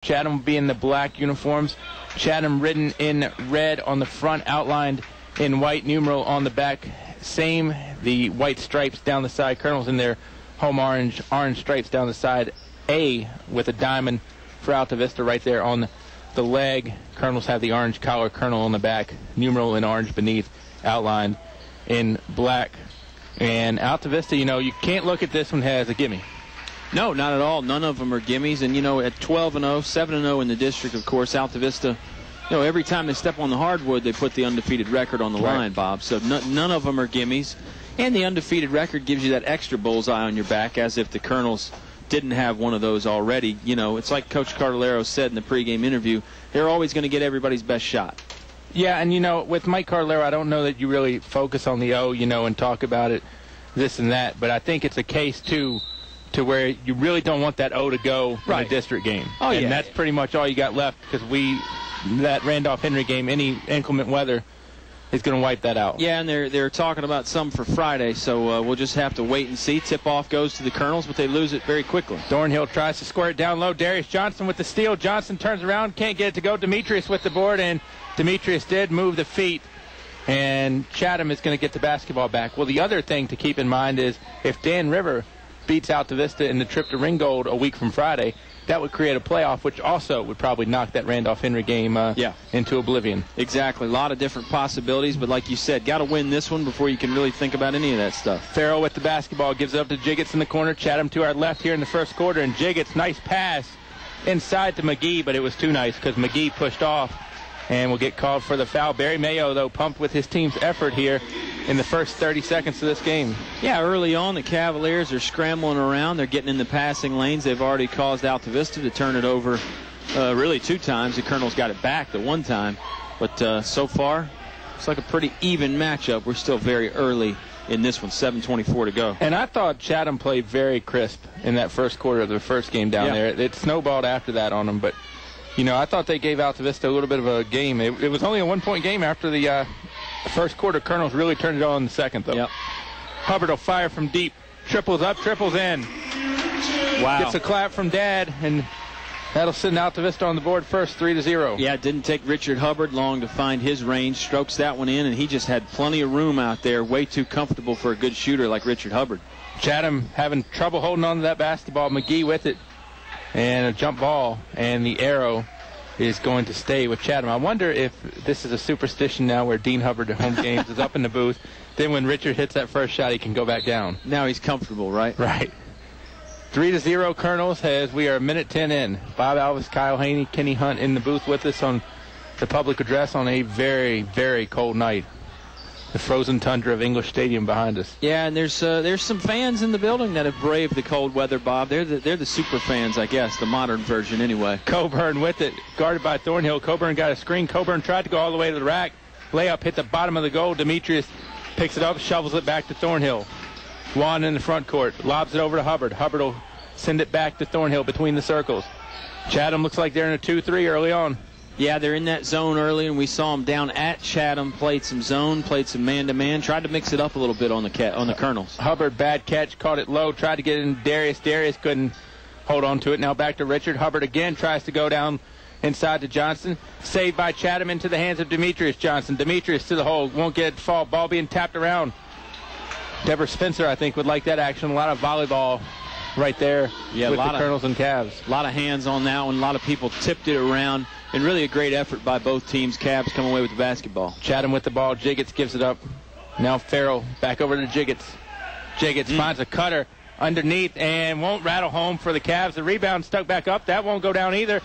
Chatham will be in the black uniforms. Chatham written in red on the front, outlined in white numeral on the back. Same, the white stripes down the side. Colonels in their home orange stripes down the side. A with a diamond for Altavista right there on the leg. Colonels have the orange collar, Colonel on the back, numeral in orange beneath, outlined in black. And Altavista, you can't look at this one as a gimme. No, not at all. None of them are gimmies. And, at 12-0, 7-0 in the district, of course, Altavista, every time they step on the hardwood, they put the undefeated record on the line, Bob. So none of them are gimmies. And the undefeated record gives you that extra bullseye on your back, as if the Colonels didn't have one of those already. It's like Coach Cardellaro said in the pregame interview, they're always going to get everybody's best shot. Yeah, and, with Mike Cardellaro, I don't know that you really focus on the O, and talk about it, this and that. But I think it's a case, too, to where you really don't want that O to go in a district game. Oh, and that's pretty much all you got left, because that Randolph-Henry game, any inclement weather is going to wipe that out. Yeah, and they're talking about some for Friday, so we'll just have to wait and see. Tip-off goes to the Colonels, but they lose it very quickly. Thornhill tries to square it down low. Darius Johnson with the steal. Johnson turns around, can't get it to go. Demetrius with the board, and Demetrius did move the feet, and Chatham is going to get the basketball back. Well, the other thing to keep in mind is if Dan River beats Altavista in the trip to Ringgold a week from Friday, that would create a playoff, which also would probably knock that Randolph-Henry game into oblivion. Exactly. A lot of different possibilities, but like you said, got to win this one before you can really think about any of that stuff. Farrell with the basketball gives it up to Jiggets in the corner. Chatham to our left here in the first quarter, and Jiggets, nice pass inside to McGee, but it was too nice because McGee pushed off and will get called for the foul. Barry Mayo, though, pumped with his team's effort here in the first 30 seconds of this game. Yeah, early on, the Cavaliers are scrambling around. They're getting in the passing lanes. They've already caused Altavista to turn it over really 2 times. The Colonels got it back the 1 time. But so far, it's like a pretty even matchup. We're still very early in this one, 7:24 to go. And I thought Chatham played very crisp in that first quarter of the first game down there. It snowballed after that on them, but I thought they gave Altavista a little bit of a game. It was only a 1-point game after the first quarter. Colonels really turned it on in the second, though. Yep. Hubbard will fire from deep. Triples up, triples in. Wow. Gets a clap from Dad, and that'll send Altavista on the board first, 3-0. Yeah, it didn't take Richard Hubbard long to find his range. Strokes that one in, and he just had plenty of room out there. Way too comfortable for a good shooter like Richard Hubbard. Chatham having trouble holding on to that basketball. McGee with it. And a jump ball, and the arrow is going to stay with Chatham. I wonder if this is a superstition now where Dean Hubbard at home games is up in the booth. Then when Richard hits that first shot, he can go back down. Now he's comfortable, right? Right. 3-0 Colonels as we are a minute 10 in. Bob Alvis, Kyle Hoehne, Kenny Hunt in the booth with us on the public address on a very, very cold night. The frozen tundra of English Stadium behind us. Yeah, and there's some fans in the building that have braved the cold weather, Bob. They're the super fans, I guess, the modern version anyway. Coburn with it, guarded by Thornhill. Coburn got a screen. Coburn tried to go all the way to the rack. Layup hit the bottom of the goal. Demetrius picks it up, shovels it back to Thornhill. Juan in the front court, lobs it over to Hubbard. Hubbard will send it back to Thornhill between the circles. Chatham looks like they're in a 2-3 early on. Yeah, they're in that zone early, and we saw them down at Chatham, played some zone, played some man-to-man, tried to mix it up a little bit on the Colonels. Hubbard, bad catch, caught it low, tried to get it in Darius. Darius couldn't hold on to it. Now back to Richard. Hubbard again tries to go down inside to Johnson. Saved by Chatham into the hands of Demetrius Johnson. Demetrius to the hole, won't get it to fall. Ball being tapped around. Deborah Spencer, I think, would like that action. A lot of volleyball right there with the Colonels and Cavs. A lot of hands on that one. A lot of people tipped it around. And really a great effort by both teams. Cavs come away with the basketball. Chatham with the ball. Jiggets gives it up. Now Farrell back over to Jiggets. Jiggets finds a cutter underneath and won't rattle home for the Cavs. The rebound stuck back up. That won't go down either.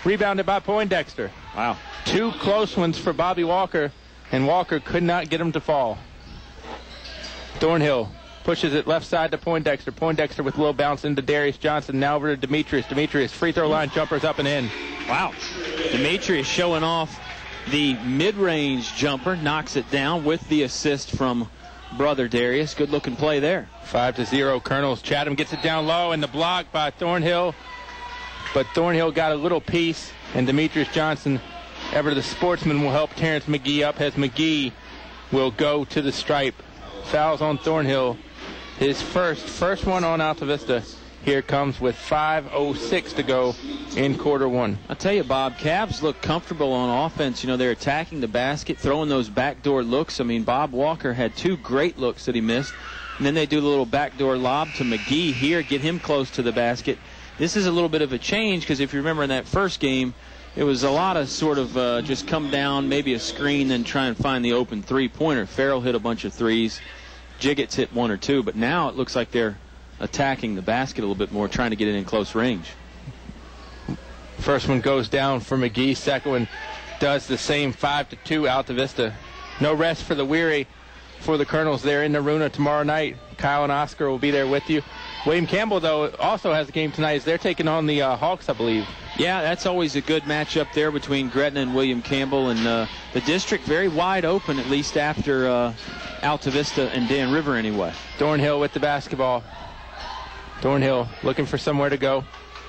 Rebounded by Poindexter. Wow. 2 close ones for Bobby Walker, and Walker could not get him to fall. Thornhill pushes it left side to Poindexter. Poindexter with a little bounce into Darius Johnson. Now over to Demetrius. Demetrius, free throw line jumpers up and in. Wow. Demetrius showing off the mid-range jumper. Knocks it down with the assist from brother Darius. Good-looking play there. 5-0 Colonels. Chatham gets it down low, and the block by Thornhill. But Thornhill got a little piece, and Demetrius Johnson, ever the sportsman, will help Terrence McGee up as McGee will go to the stripe. Fouls on Thornhill. His first one on Altavista. Here it comes with 5:06 to go in quarter one. I'll tell you, Bob, Cavs look comfortable on offense. You know, they're attacking the basket, throwing those backdoor looks. I mean, Bob Walker had 2 great looks that he missed. And then they do the little backdoor lob to McGee here, get him close to the basket. This is a little bit of a change because if you remember in that first game, it was a lot of sort of just come down, maybe a screen, then try and find the open three-pointer. Farrell hit a bunch of threes. Jiggets hit 1 or 2. But now it looks like they're attacking the basket a little bit more, trying to get it in close range. First one goes down for McGee. Second one does the same, 5-2 Altavista. No rest for the weary for the Colonels there in Naruna tomorrow night. Kyle and Oscar will be there with you. William Campbell, though, also has a game tonight as they're taking on the Hawks, I believe. Yeah, that's always a good matchup there between Gretna and William Campbell. And the district very wide open, at least after Altavista and Dan River anyway. Thornhill with the basketball. Thornhill looking for somewhere to go.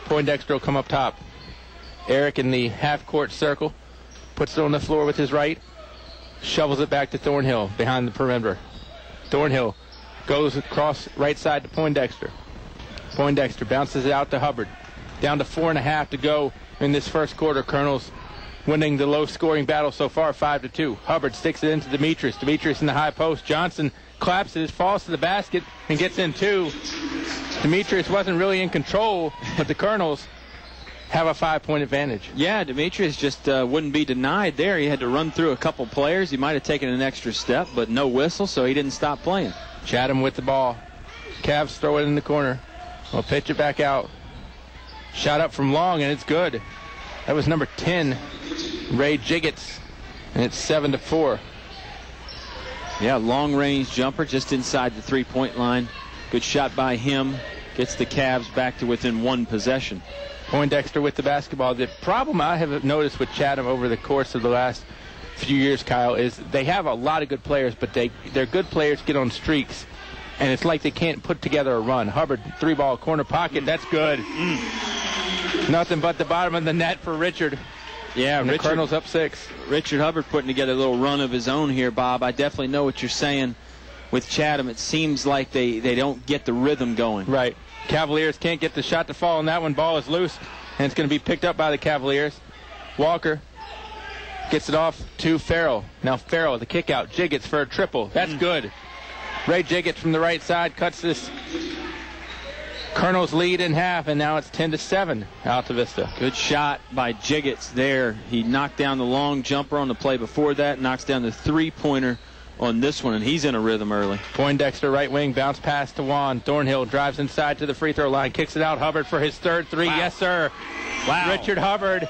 Poindexter will come up top. Eric in the half-court circle. Puts it on the floor with his right. Shovels it back to Thornhill behind the perimeter. Thornhill goes across right side to Poindexter. Poindexter bounces it out to Hubbard. Down to 4.5 to go in this first quarter. Colonels winning the low-scoring battle so far, 5-2. Hubbard sticks it into Demetrius. Demetrius in the high post. Johnson claps it, falls to the basket, and gets in 2. Demetrius wasn't really in control, but the Colonels have a 5-point advantage. Yeah, Demetrius just wouldn't be denied there. He had to run through a couple players. He might have taken an extra step, but no whistle, so he didn't stop playing. Chatham with the ball. Cavs throw it in the corner. We'll pitch it back out. Shot up from long, and it's good. That was number 10, Ray Jiggets, and it's 7-4. Yeah, long-range jumper just inside the three-point line. Good shot by him. Gets the Cavs back to within 1 possession. Poindexter with the basketball. The problem I have noticed with Chatham over the course of the last few years, Kyle, is they have a lot of good players, but their good players get on streaks, and it's like they can't put together a run. Hubbard, 3-ball corner pocket. That's good. Nothing but the bottom of the net for Richard. Yeah, and the Colonels up 6. Richard Hubbard putting together a little run of his own here, Bob. I definitely know what you're saying with Chatham. It seems like they don't get the rhythm going. Right. Cavaliers can't get the shot to fall on that one. Ball is loose, and it's going to be picked up by the Cavaliers. Walker gets it off to Farrell. Now Farrell, the kick out. Jiggets for a triple. That's good. Ray Jiggets from the right side cuts this Colonels lead in half, and now it's 10-7 Altavista. Good shot by Jiggets there. He knocked down the long jumper on the play before that, knocks down the three-pointer on this one, and he's in a rhythm early. Poindexter right wing, bounce pass to Juan. Thornhill drives inside to the free throw line, kicks it out. Hubbard for his third 3. Wow. Yes, sir. Wow. Richard Hubbard.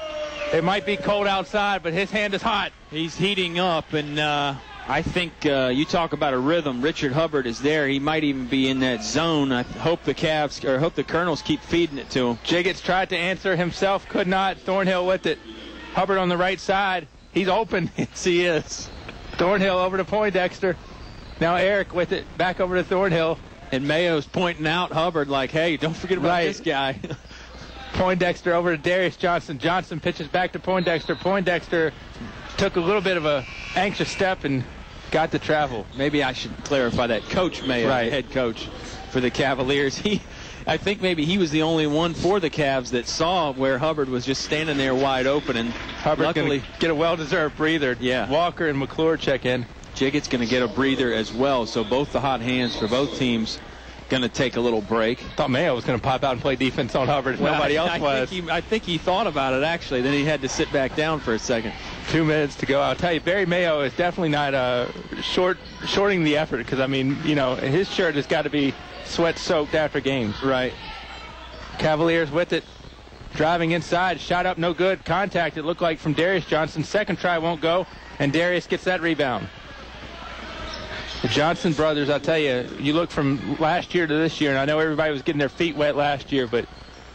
It might be cold outside, but his hand is hot. He's heating up, and I think you talk about a rhythm. Richard Hubbard is there. He might even be in that zone. I hope the Cavs, or hope the Colonels keep feeding it to him. Jiggets tried to answer himself, could not. Thornhill with it. Hubbard on the right side. He's open. Yes, he is. Thornhill over to Poindexter. Now Eric with it, back over to Thornhill. And Mayo's pointing out Hubbard like, hey, don't forget about this guy. Poindexter over to Darius Johnson. Johnson pitches back to Poindexter. Poindexter took a little bit of a anxious step and got the travel. Maybe I should clarify that. Coach Mayo, head coach for the Cavaliers. I think maybe he was the only one for the Cavs that saw where Hubbard was just standing there wide open. And Hubbard's going to get a well-deserved breather. Yeah. Walker and McClure check in. Jiggett's going to get a breather as well. So both the hot hands for both teams going to take a little break. Thought Mayo was going to pop out and play defense on Hubbard. Well, nobody else was. I think he thought about it, actually. Then he had to sit back down for a second. 2 minutes to go. I'll tell you, Barry Mayo is definitely not shorting the effort because, I mean, you know, his shirt has got to be sweat-soaked after games. Right. Cavaliers with it. Driving inside. Shot up, no good. Contact, it looked like, from Darius Johnson. Second try won't go, and Darius gets that rebound. The Johnson brothers, I'll tell you, you look from last year to this year, and I know everybody was getting their feet wet last year, but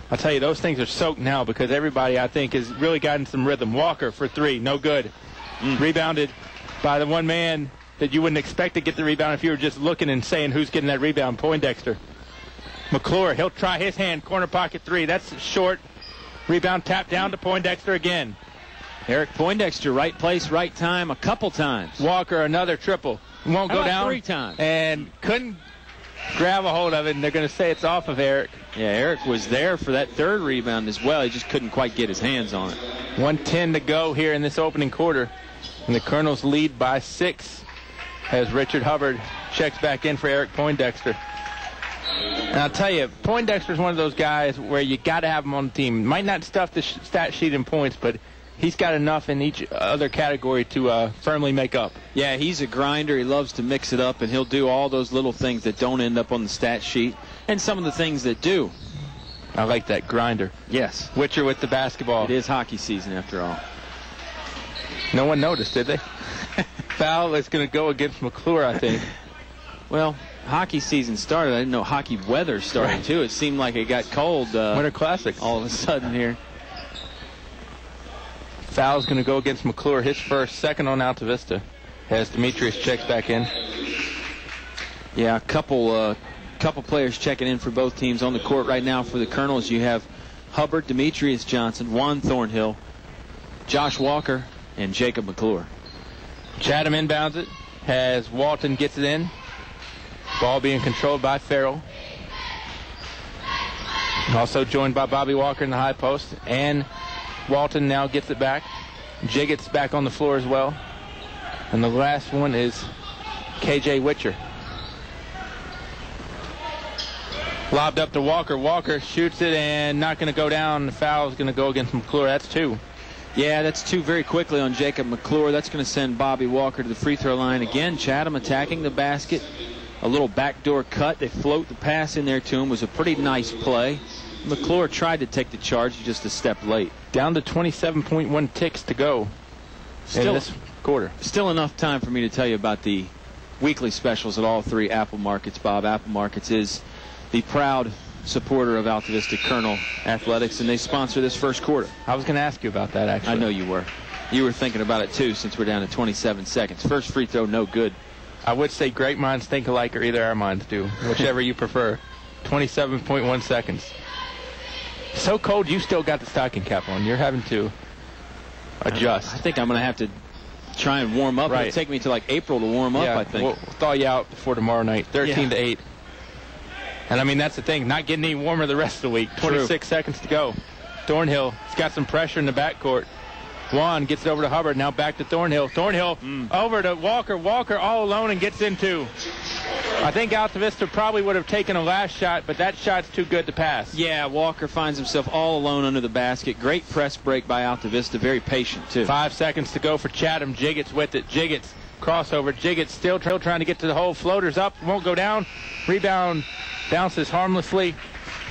I'll tell you, those things are soaked now because everybody, I think, has really gotten some rhythm. Walker for 3, no good. Rebounded by the one man that you wouldn't expect to get the rebound if you were just looking and saying who's getting that rebound, Poindexter. McClure, he'll try his hand, corner pocket 3. That's short. Rebound tapped down to Poindexter again. Eric Poindexter, right place, right time, a couple times. Walker, another triple. Won't go down. 3 times? And couldn't grab a hold of it, and they're going to say it's off of Eric. Yeah, Eric was there for that third rebound as well. He just couldn't quite get his hands on it. 1:10 to go here in this opening quarter. And the Colonels lead by 6 as Richard Hubbard checks back in for Eric Poindexter. And I'll tell you, Poindexter's one of those guys where you got to have him on the team. Might not stuff the stat sheet in points, but he's got enough in each other category to firmly make up. Yeah, he's a grinder. He loves to mix it up, and he'll do all those little things that don't end up on the stat sheet and some of the things that do. I like that, grinder. Yes. Witcher with the basketball. It is hockey season after all. No one noticed, did they? Foul is going to go against McClure, I think. Well, hockey season started. I didn't know hockey weather started, too. It seemed like it got cold. Winter Classic. All of a sudden here. Foul's going to go against McClure. His first, second on Altavista. As Demetrius checks back in. Yeah, a couple players checking in for both teams on the court right now for the Colonels. You have Hubbard, Demetrius Johnson, Juan Thornhill, Josh Walker, and Jacob McClure. Chatham inbounds it as Walton gets it in. Ball being controlled by Farrell. Also joined by Bobby Walker in the high post. And Walton now gets it back. Jiggett's back on the floor as well. And the last one is KJ Witcher. Lobbed up to Walker. Walker shoots it and not going to go down. The foul is going to go against McClure. That's 2. Yeah, that's 2 very quickly on Jacob McClure. That's going to send Bobby Walker to the free throw line. Again, Chatham attacking the basket. A little backdoor cut. They float the pass in there to him. It was a pretty nice play. McClure tried to take the charge, just a step late. Down to 27.1 ticks to go in this quarter. Still enough time for me to tell you about the weekly specials at all 3 Apple Markets. Bob, Apple Markets is the proud supporter of Altavista Colonel Athletics, and they sponsor this first quarter. I was going to ask you about that, actually. I know you were. You were thinking about it, too, since we're down to 27 seconds. First free throw, no good. I would say great minds think alike, or either our minds do, whichever you prefer. 27.1 seconds. So cold, you still got the stocking cap on. You're having to adjust. I think I'm going to have to try and warm up. Right. It'll take me to like April to warm up, I think. We'll thaw you out before tomorrow night. 13 to 8. And, I mean, that's the thing. Not getting any warmer the rest of the week. 26 seconds to go. Thornhill has got some pressure in the backcourt. Juan gets it over to Hubbard. Now back to Thornhill. Thornhill over to Walker. Walker all alone and gets in 2. I think Altavista probably would have taken a last shot, but that shot's too good to pass. Yeah, Walker finds himself all alone under the basket. Great press break by Altavista. Very patient, too. 5 seconds to go for Chatham. Jiggett's with it. Jiggett's crossover. Jiggett's still trying to get to the hole. Floaters up. Won't go down. Rebound bounces harmlessly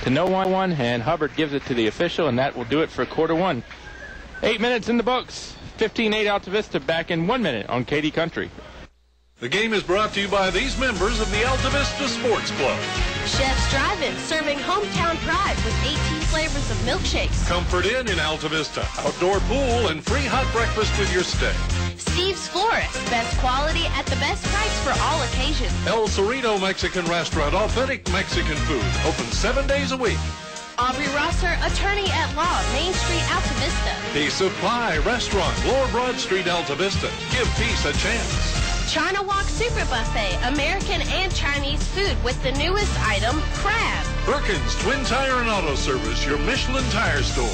to no one, and Hubbard gives it to the official, and that will do it for quarter 1. 8 minutes in the books. 15-8 Altavista. Back in 1 minute on KD Country. The game is brought to you by these members of the Altavista Sports Club. Chef's Drive-In, serving hometown pride with 18 flavors of milkshakes. Comfort Inn in Altavista. Outdoor pool and free hot breakfast with your stay. Steve's Florist, best quality at the best price for all occasions. El Cerrito Mexican Restaurant, authentic Mexican food. Open 7 days a week. Aubrey Rosser, attorney at law, Main Street, Altavista. The Supply Restaurant, Lower Broad Street, Altavista. Give peace a chance. China Walk Super Buffet, American and Chinese food with the newest item, crab. Perkins Twin Tire and Auto Service, your Michelin tire store.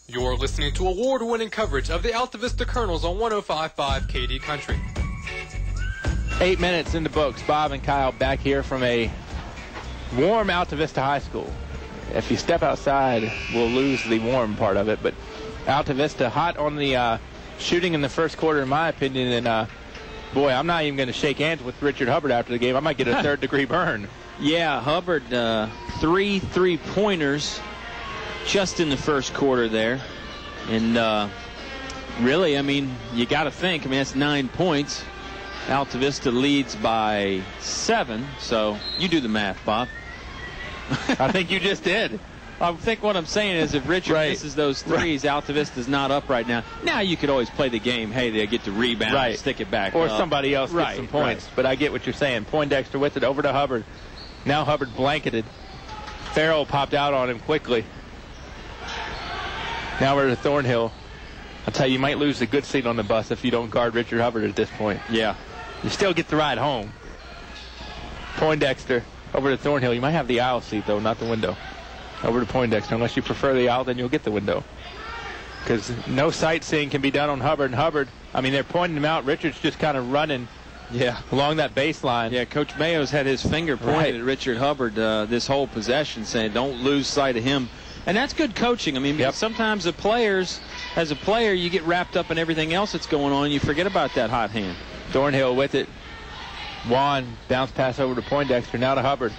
You're listening to award-winning coverage of the Altavista Colonels on 105.5 KD Country. 8 minutes in the books. Bob and Kyle back here from a warm Altavista High School. If you step outside, we'll lose the warm part of it, but Altavista hot on the shooting in the first quarter, in my opinion, and boy, I'm not even going to shake hands with Richard Hubbard after the game. I might get a third-degree burn. Yeah, Hubbard, 3 3-pointers just in the first quarter there. And really, I mean, you got to think, I mean, that's 9 points. Altavista leads by 7, so you do the math, Bob. I think you just did. I think what I'm saying is if Richard misses those threes, Altavista's not up right now. Now you could always play the game, hey, they get to rebound and stick it back or up. Somebody else gets some points. But I get what you're saying. Poindexter with it over to Hubbard. Now Hubbard blanketed. Farrell popped out on him quickly. Now we're to Thornhill. I'll tell you, you might lose a good seat on the bus if you don't guard Richard Hubbard at this point. Yeah. You still get the ride home. Poindexter over to Thornhill. You might have the aisle seat, though, not the window. Over to Poindexter. Unless you prefer the aisle, then you'll get the window. Because no sightseeing can be done on Hubbard. And Hubbard, I mean, they're pointing him out. Richard's just kind of running along that baseline. Yeah, Coach Mayo's had his finger pointed at Richard Hubbard this whole possession, saying don't lose sight of him. And that's good coaching. I mean, because sometimes as a player, you get wrapped up in everything else that's going on. You forget about that hot hand. Thornhill with it. Juan bounce pass over to Poindexter, now to Hubbard.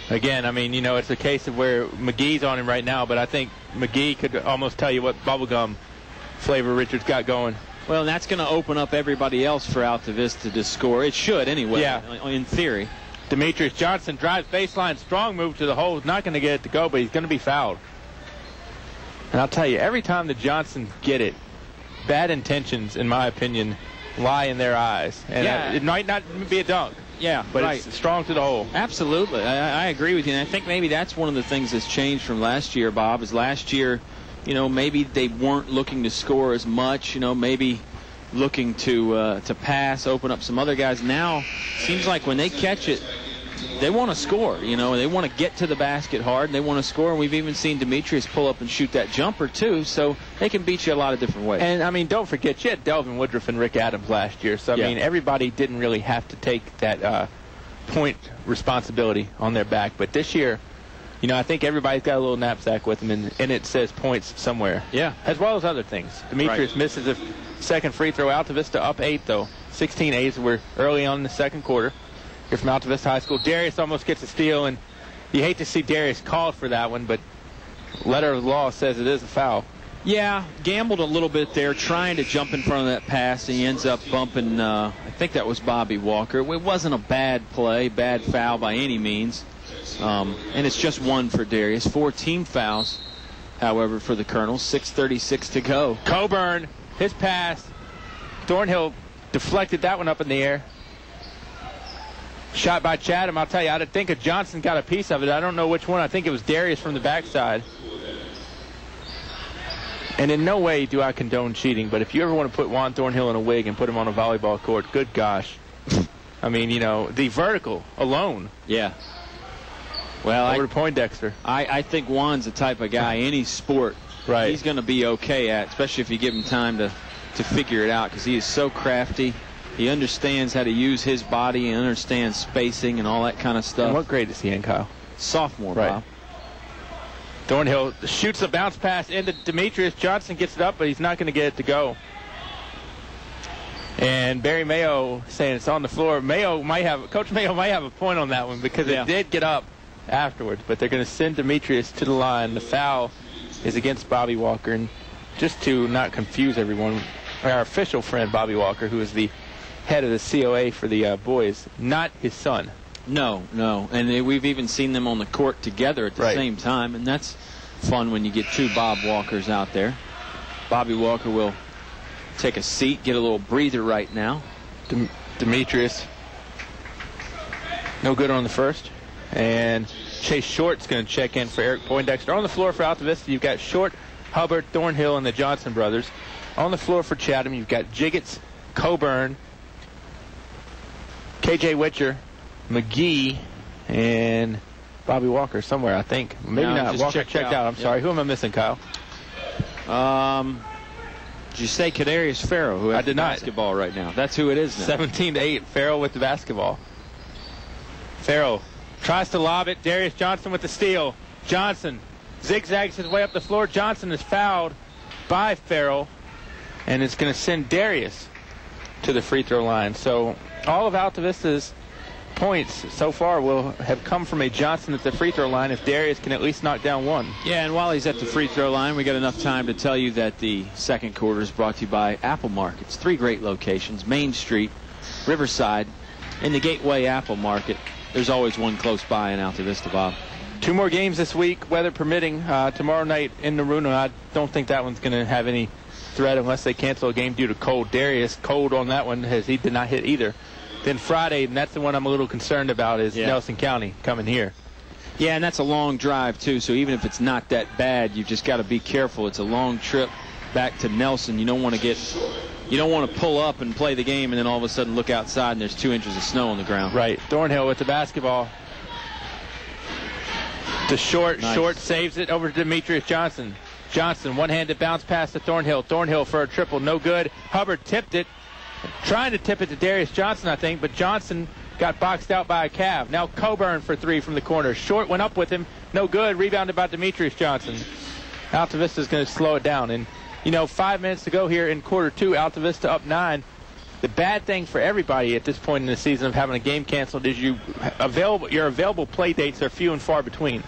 Again, I mean, you know, it's a case of where McGee's on him right now, but I think McGee could almost tell you what bubblegum flavor Richard's got going. Well, that's going to open up everybody else for Altavista to score. It should anyway, in theory. Demetrius Johnson drives baseline, strong move to the hole. Not going to get it to go, but he's going to be fouled. And I'll tell you, every time the Johnsons get it, bad intentions, in my opinion, lie in their eyes. And it might not be a dunk. Yeah, but it's strong to the hole. Absolutely. I agree with you. And I think maybe that's one of the things that's changed from last year, Bob, is last year, you know, maybe they weren't looking to score as much, you know, maybe looking to pass, open up some other guys. Now, seems like when they catch it, they want to score, you know, they want to get to the basket hard, and they want to score. And we've even seen Demetrius pull up and shoot that jumper, too, so they can beat you a lot of different ways. And, I mean, don't forget, you had Delvin Woodruff and Rick Adams last year, so, I mean, everybody didn't really have to take that point responsibility on their back. But this year, you know, I think everybody's got a little knapsack with them, and it says points somewhere. Yeah. As well as other things. Demetrius misses a second free throw. Altavista up 8, though. 16-8, we're early on in the second quarter. Here from Altavista High School. Darius almost gets a steal, and you hate to see Darius called for that one, but letter of the law says it is a foul. Yeah, gambled a little bit there, trying to jump in front of that pass, and he ends up bumping, I think that was Bobby Walker. It wasn't a bad play, bad foul by any means, and it's just one for Darius. 4 team fouls, however, for the Colonels. 6:36 to go. Coburn, his pass. Thornhill deflected that one up in the air. Shot by Chatham. I'll tell you, I think Johnson got a piece of it. I don't know which one. I think it was Darius from the backside. And in no way do I condone cheating, but if you ever want to put Juan Thornhill in a wig and put him on a volleyball court, good gosh. I mean, you know, the vertical alone. Yeah. Well, over to Poindexter. I think Juan's the type of guy, any sport, he's going to be okay at, especially if you give him time to figure it out, because he is so crafty. He understands how to use his body and understands spacing and all that kind of stuff. And what grade is he in, Kyle? Sophomore, Bob. Thornhill shoots a bounce pass into Demetrius. Johnson gets it up, but he's not going to get it to go. And Barry Mayo saying it's on the floor. Coach Mayo might have a point on that one, because it did get up afterwards, but they're going to send Demetrius to the line. The foul is against Bobby Walker. And just to not confuse everyone, our official friend Bobby Walker, who is the head of the COA for the boys, not his son. No. And we've even seen them on the court together at the same time, and that's fun when you get 2 Bob Walkers out there. Bobby Walker will take a seat, get a little breather right now. Demetrius, no good on the first. And Chase Short's going to check in for Eric Poindexter. On the floor for Altavista, you've got Short, Hubbard, Thornhill, and the Johnson brothers. On the floor for Chatham, you've got Jiggets, Coburn, KJ Witcher, McGee, and Bobby Walker somewhere, I think. Maybe not. Walker checked out. I'm sorry. Who am I missing, Kyle? Did you say Kadarius Farrell, who has the basketball right now? That's who it is now. 17-8. Farrell with the basketball. Farrell tries to lob it. Darius Johnson with the steal. Johnson zigzags his way up the floor. Johnson is fouled by Farrell, and it's going to send Darius to the free throw line. So all of Altavista's points so far will have come from a Johnson at the free throw line if Darius can at least knock down one. Yeah, and while he's at the free throw line, we got enough time to tell you that the second quarter is brought to you by Apple Markets. 3 great locations: Main Street, Riverside, and the Gateway Apple Market. There's always one close by in Altavista, Bob. 2 more games this week, weather permitting. Tomorrow night in Naruno. I don't think that one's going to have any threat unless they cancel a game due to cold. Darius, cold on that one, as he did not hit either. Then Friday, and that's the one I'm a little concerned about, is Nelson County coming here. Yeah, and that's a long drive, too, so even if it's not that bad, you've just got to be careful. It's a long trip back to Nelson. You don't want to get you don't want to pull up and play the game and then all of a sudden look outside and there's 2 inches of snow on the ground. Right. Thornhill with the basketball. To Short. Nice. Short saves it over to Demetrius Johnson. Johnson, one-handed bounce pass to Thornhill. Thornhill for a triple, no good. Hubbard tipped it, trying to tip it to Darius Johnson, I think, but Johnson got boxed out by a Cav. Now Coburn for 3 from the corner. Short went up with him, no good. Rebounded by Demetrius Johnson. Altavista's going to slow it down. And, 5 minutes to go here in quarter 2. Altavista up 9. The bad thing for everybody at this point in the season of having a game canceled is your available play dates are few and far between.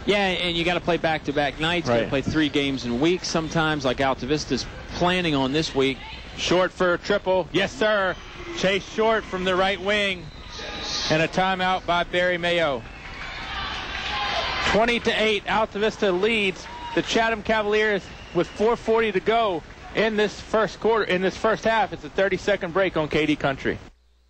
Yeah, and you got to play back-to-back nights. Right. You got to play 3 games in a week sometimes, like Altavista's planning on this week. Short for a triple. Yes, sir. Chase Short from the right wing. And a timeout by Barry Mayo. 20-8, Altavista leads the Chatham Cavaliers with 4:40 to go in this first quarter. In this first half, it's a 30-second break on KD Country.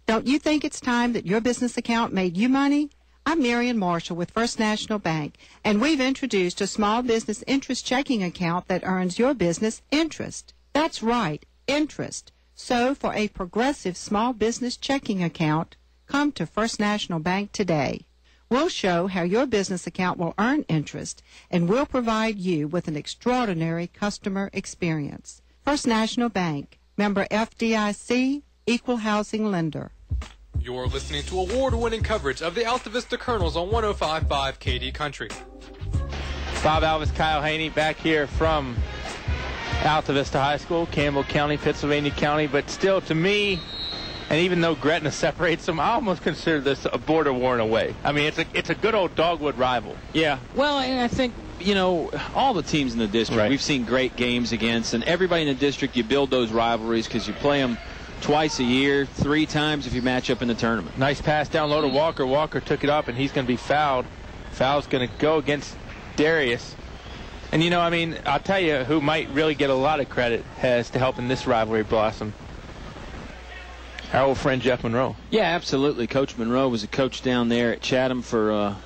Don't you think it's time that your business account made you money? I'm Marion Marshall with First National Bank, and we've introduced a small business interest checking account that earns your business interest. That's right, interest. So for a progressive small business checking account, come to First National Bank today. We'll show how your business account will earn interest, and we'll provide you with an extraordinary customer experience. First National Bank, member FDIC, equal housing lender. You're listening to award-winning coverage of the Altavista Colonels on 105.5 KD Country. Bob Alvis, Kyle Hoehne back here from Altavista High School, Campbell County, Pennsylvania County. But still, to me, and even though Gretna separates them, I almost consider this a border war in a way. I mean, it's a good old dogwood rival. Yeah. Well, and I think, all the teams in the district, right, we've seen great games against, and everybody in the district, you build those rivalries because you play them twice a year, 3 times if you match up in the tournament. Nice pass down low to Walker. Walker took it up, and he's going to be fouled. Foul's going to go against Darius. And, I'll tell you who might really get a lot of credit as to helping this rivalry blossom. Our old friend Jeff Monroe. Yeah, absolutely. Coach Monroe was a coach down there at Chatham for a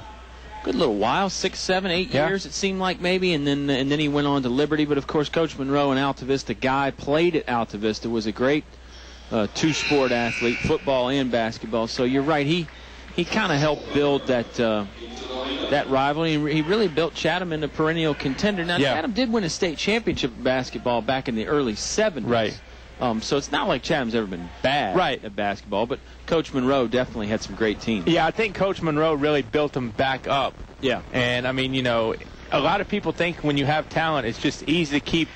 good little while, 6, 7, 8 years it seemed like maybe, and then he went on to Liberty. But, of course, Coach Monroe, an Altavista guy, played at Altavista, was a great two-sport athlete, football and basketball. So you're right. He kind of helped build that rivalry. He really built Chatham into perennial contender. Now, Chatham did win a state championship in basketball back in the early 70s. Right. So it's not like Chatham's ever been bad at basketball, but Coach Monroe definitely had some great teams. Yeah, I think Coach Monroe really built them back up. Yeah. And, a lot of people think when you have talent, it's just easy to keep,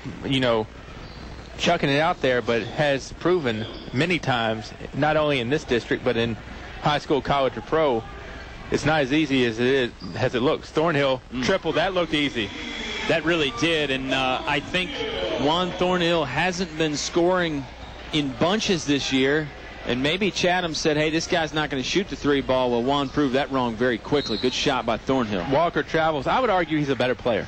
chucking it out there, but has proven many times, not only in this district, but in high school, college, or pro, it's not as easy as it looks. Thornhill triple, that looked easy. That really did, and I think Juan Thornhill hasn't been scoring in bunches this year, and maybe Chatham said, hey, this guy's not going to shoot the 3 ball. Well, Juan proved that wrong very quickly. Good shot by Thornhill. Walker travels. I would argue he's a better player.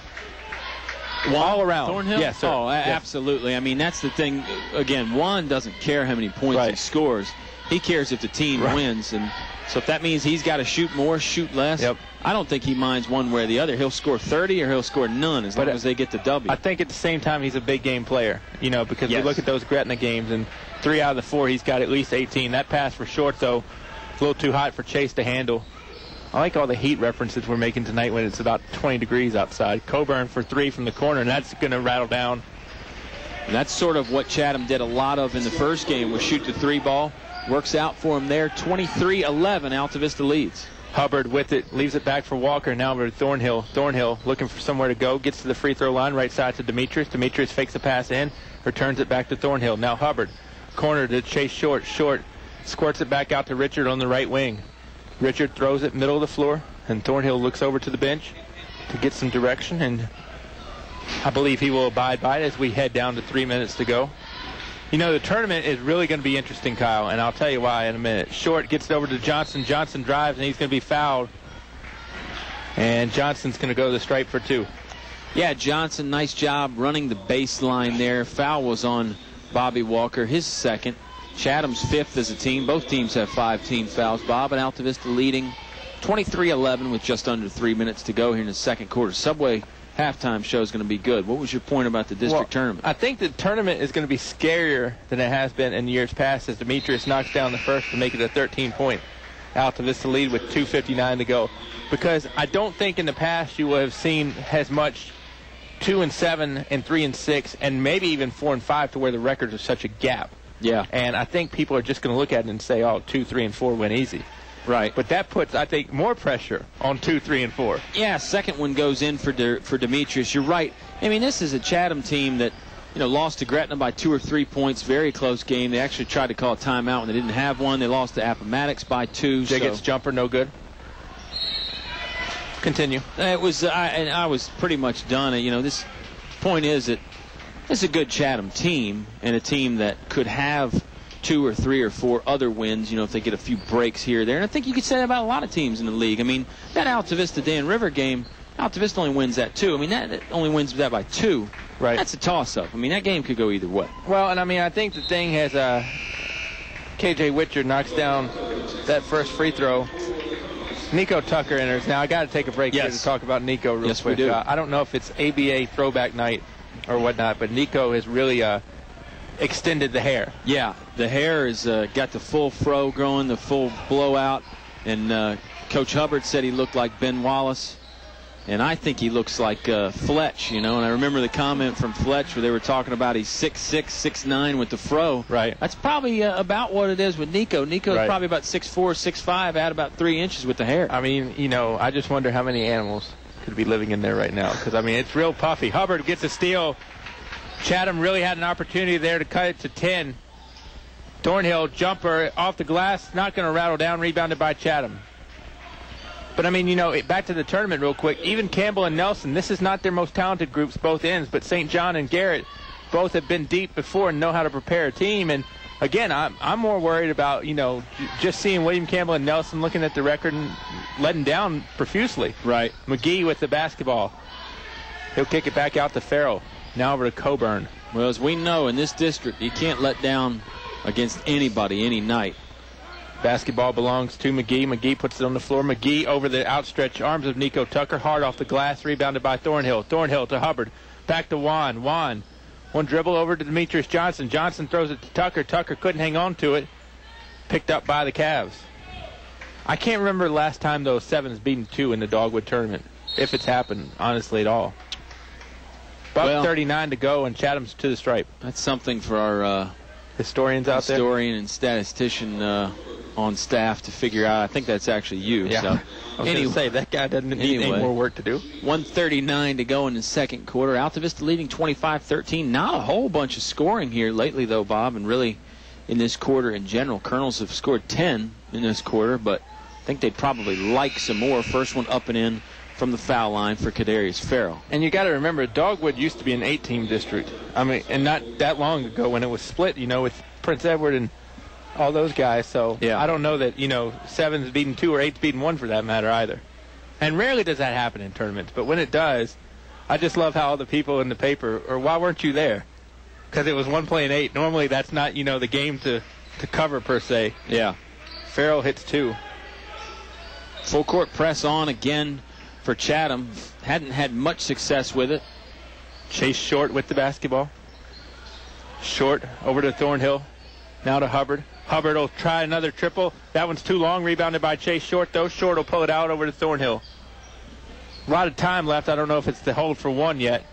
All around. Thornhill? Yes, sir. Oh, yes. Absolutely. I mean, that's the thing. Again, Juan doesn't care how many points he scores. He cares if the team wins. And so if that means he's got to shoot more, shoot less, I don't think he minds one way or the other. He'll score 30 or he'll score none as long as they get the W. I think at the same time he's a big game player, because we look at those Gretna games, and 3 out of the 4 he's got at least 18. That pass for Short, though, a little too hot for Chase to handle. I like all the heat references we're making tonight when it's about 20 degrees outside. Coburn for 3 from the corner, and that's going to rattle down. And that's sort of what Chatham did a lot of in the first game, was shoot the 3 ball. Works out for him there. 23-11, Altavista leads. Hubbard with it, leaves it back for Walker. Now over to Thornhill. Thornhill looking for somewhere to go. Gets to the free throw line, right side to Demetrius. Demetrius fakes the pass in, returns it back to Thornhill. Now Hubbard, corner to Chase Short. Short squirts it back out to Richard on the right wing. Richard throws it middle of the floor, and Thornhill looks over to the bench to get some direction, and I believe he will abide by it as we head down to 3 minutes to go. The tournament is really going to be interesting, Kyle, and I'll tell you why in a minute. Short gets it over to Johnson. Johnson drives, and he's going to be fouled. And Johnson's going to go to the stripe for 2. Yeah, Johnson, nice job running the baseline there. Foul was on Bobby Walker, his second. Chatham's 5th as a team. Both teams have 5 team fouls. Bob and Altavista leading 23-11 with just under 3 minutes to go here in the second quarter. Subway halftime show is going to be good. What was your point about the district tournament? I think the tournament is going to be scarier than it has been in years past as Demetrius knocks down the first to make it a 13-point Altavista lead with 2:59 to go. Because I don't think in the past you would have seen as much 2-7 and 3-6 and maybe even 4-5 to where the records are such a gap. Yeah. And I think people are just going to look at it and say, oh, 2, 3, and 4 went easy. Right. But that puts, I think, more pressure on 2, 3, and 4. Yeah, second one goes in for Demetrius. You're right. I mean, this is a Chatham team that, lost to Gretna by 2 or 3 points. Very close game. They actually tried to call a timeout when they didn't have one. They lost to Appomattox by 2. Jiggett's jumper, no good. Continue. It was, I was pretty much done. This point is that it's a good Chatham team and a team that could have 2 or 3 or 4 other wins, if they get a few breaks here or there. And I think you could say that about a lot of teams in the league. I mean, that Altavista Dan River game, Altavista only wins that 2. I mean, that only wins that by 2. Right. That's a toss-up. I mean, that game could go either way. Well, and I mean, I think the thing has KJ Witcher knocks down that first free throw. Nico Tucker enters. Now, I got to take a break here to talk about Nico real quick. Yes, we do. I don't know if it's ABA throwback night or whatnot, but Nico has really extended the hair. Yeah, the hair has got the full fro growing, the full blowout. And Coach Hubbard said he looked like Ben Wallace. And I think he looks like Fletch, And I remember the comment from Fletch where they were talking about he's 6'6", 6'9" with the fro. Right. That's probably about what it is with Nico. Nico's right. probably about 6'4", 6'5", add about 3 inches with the hair. I mean, I just wonder how many animals could be living in there right now. Because, I mean, it's real puffy. Hubbard gets a steal. Chatham really had an opportunity there to cut it to 10. Thornhill jumper off the glass, not going to rattle down, rebounded by Chatham. But, I mean, back to the tournament real quick. Even Campbell and Nelson, this is not their most talented groups, both ends. But St. John and Garrett both have been deep before and know how to prepare a team. And, again, I'm more worried about, just seeing William Campbell and Nelson looking at the record and letting down profusely. Right. McGee with the basketball. He'll kick it back out to Farrell. Now over to Coburn. Well, as we know, in this district, you can't let down against anybody any night. Basketball belongs to McGee. McGee puts it on the floor. McGee over the outstretched arms of Nico Tucker. Hard off the glass. Rebounded by Thornhill. Thornhill to Hubbard. Back to Juan. Juan. One dribble over to Demetrius Johnson. Johnson throws it to Tucker. Tucker couldn't hang on to it. Picked up by the Cavs. I can't remember the last time those sevens beaten 2 in the Dogwood tournament. If it's happened, honestly, at all. About 39 to go, and Chatham's to the stripe. That's something for our historians out there. Historian and statistician on staff to figure out. I think that's actually you. Yeah. So, I was going to say, that guy doesn't need any more work to do. 1:39 to go in the second quarter. Altavista leading 25-13. Not a whole bunch of scoring here lately, though, Bob, and really in this quarter in general. Colonels have scored 10 in this quarter, but I think they'd probably like some more. First one up and in from the foul line for Kadarius Farrell. And you got to remember, Dogwood used to be an 8-team district. I mean, and not that long ago when it was split, with Prince Edward and all those guys. So yeah. I don't know that, 7's beating 2 or 8's beating 1 for that matter either. And rarely does that happen in tournaments. But when it does, I just love how all the people in the paper, or why weren't you there? Because it was 1 playing 8. Normally that's not, the game to cover per se. Yeah. Farrell hits 2. Full court press on again for Chatham. Hadn't had much success with it. Chase Short with the basketball. Short over to Thornhill. Now to Hubbard. Hubbard will try another triple. That one's too long. Rebounded by Chase Short, though. Short will pull it out over to Thornhill. A lot of time left. I don't know if it's the hold for 1 yet.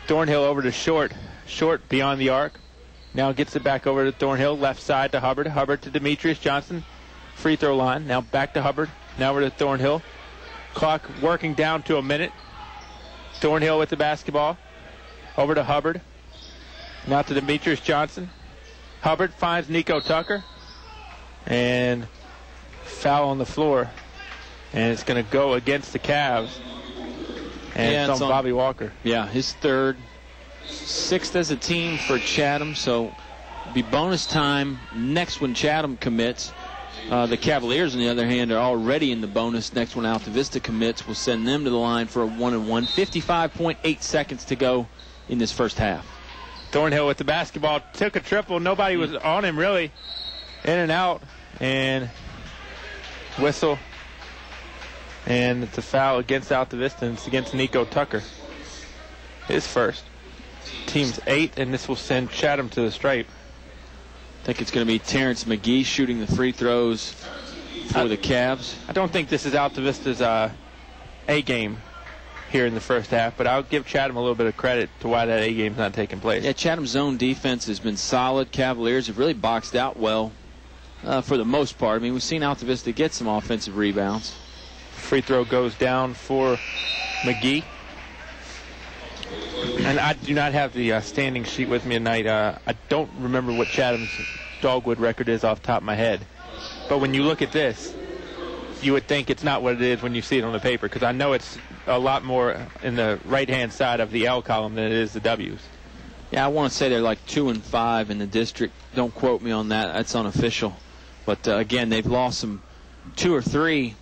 Thornhill over to Short. Short beyond the arc. Now gets it back over to Thornhill. Left side to Hubbard. Hubbard to Demetrius Johnson. Free throw line. Now back to Hubbard. Now over to Thornhill. Clock working down to a minute. Thornhill with the basketball. Over to Hubbard. Now to Demetrius Johnson. Hubbard finds Nico Tucker. And foul on the floor. And it's going to go against the Cavs. And it's on Bobby Walker. Yeah, his third. 6th as a team for Chatham. So it'll be bonus time next when Chatham commits. The Cavaliers, on the other hand, are already in the bonus. Next one Altavista commits. We'll send them to the line for a 1-and-1. 55.8 seconds to go in this first half. Thornhill with the basketball. Took a triple. Nobody was on him, really. In and out. And whistle. And it's a foul against Altavista. And it's against Nico Tucker. his first. Team's 8th, and this will send Chatham to the stripe. I think it's going to be Terrence McGee shooting the free throws for the Cavs. I don't think this is Altavista's A game here in the first half, but I'll give Chatham a little bit of credit to why that A game's not taking place. Yeah, Chatham's zone defense has been solid. Cavaliers have really boxed out well for the most part. I mean, we've seen Altavista get some offensive rebounds. Free throw goes down for McGee. And I do not have the standing sheet with me tonight. I don't remember what Chatham's dogwood record is off the top of my head. But when you look at this, you would think it's not what it is when you see it on the paper, because I know it's a lot more in the right-hand side of the L column than it is the W's. Yeah, I want to say they're like 2-5 in the district. Don't quote me on that. That's unofficial. But, again, they've lost some 2 or 3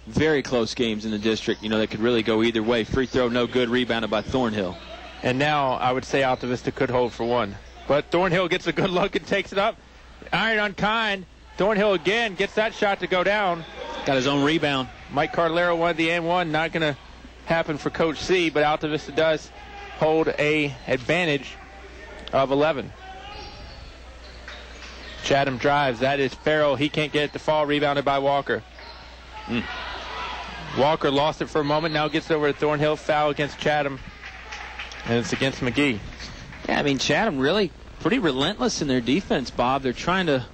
very close games in the district. You know, they could really go either way. Free throw, no good, rebounded by Thornhill. And now I would say Altavista could hold for one. But Thornhill gets a good look and takes it up. Iron unkind. Thornhill again gets that shot to go down. Got his own rebound. Mike Cardellaro wanted the N1. Not going to happen for Coach C, but Altavista does hold a advantage of 11. Chatham drives. That is Farrell. He can't get it to fall. Rebounded by Walker. Walker lost it for a moment. Now gets over to Thornhill. Foul against Chatham. And it's against McGee. Yeah, I mean, Chatham really pretty relentless in their defense, Bob. They're trying to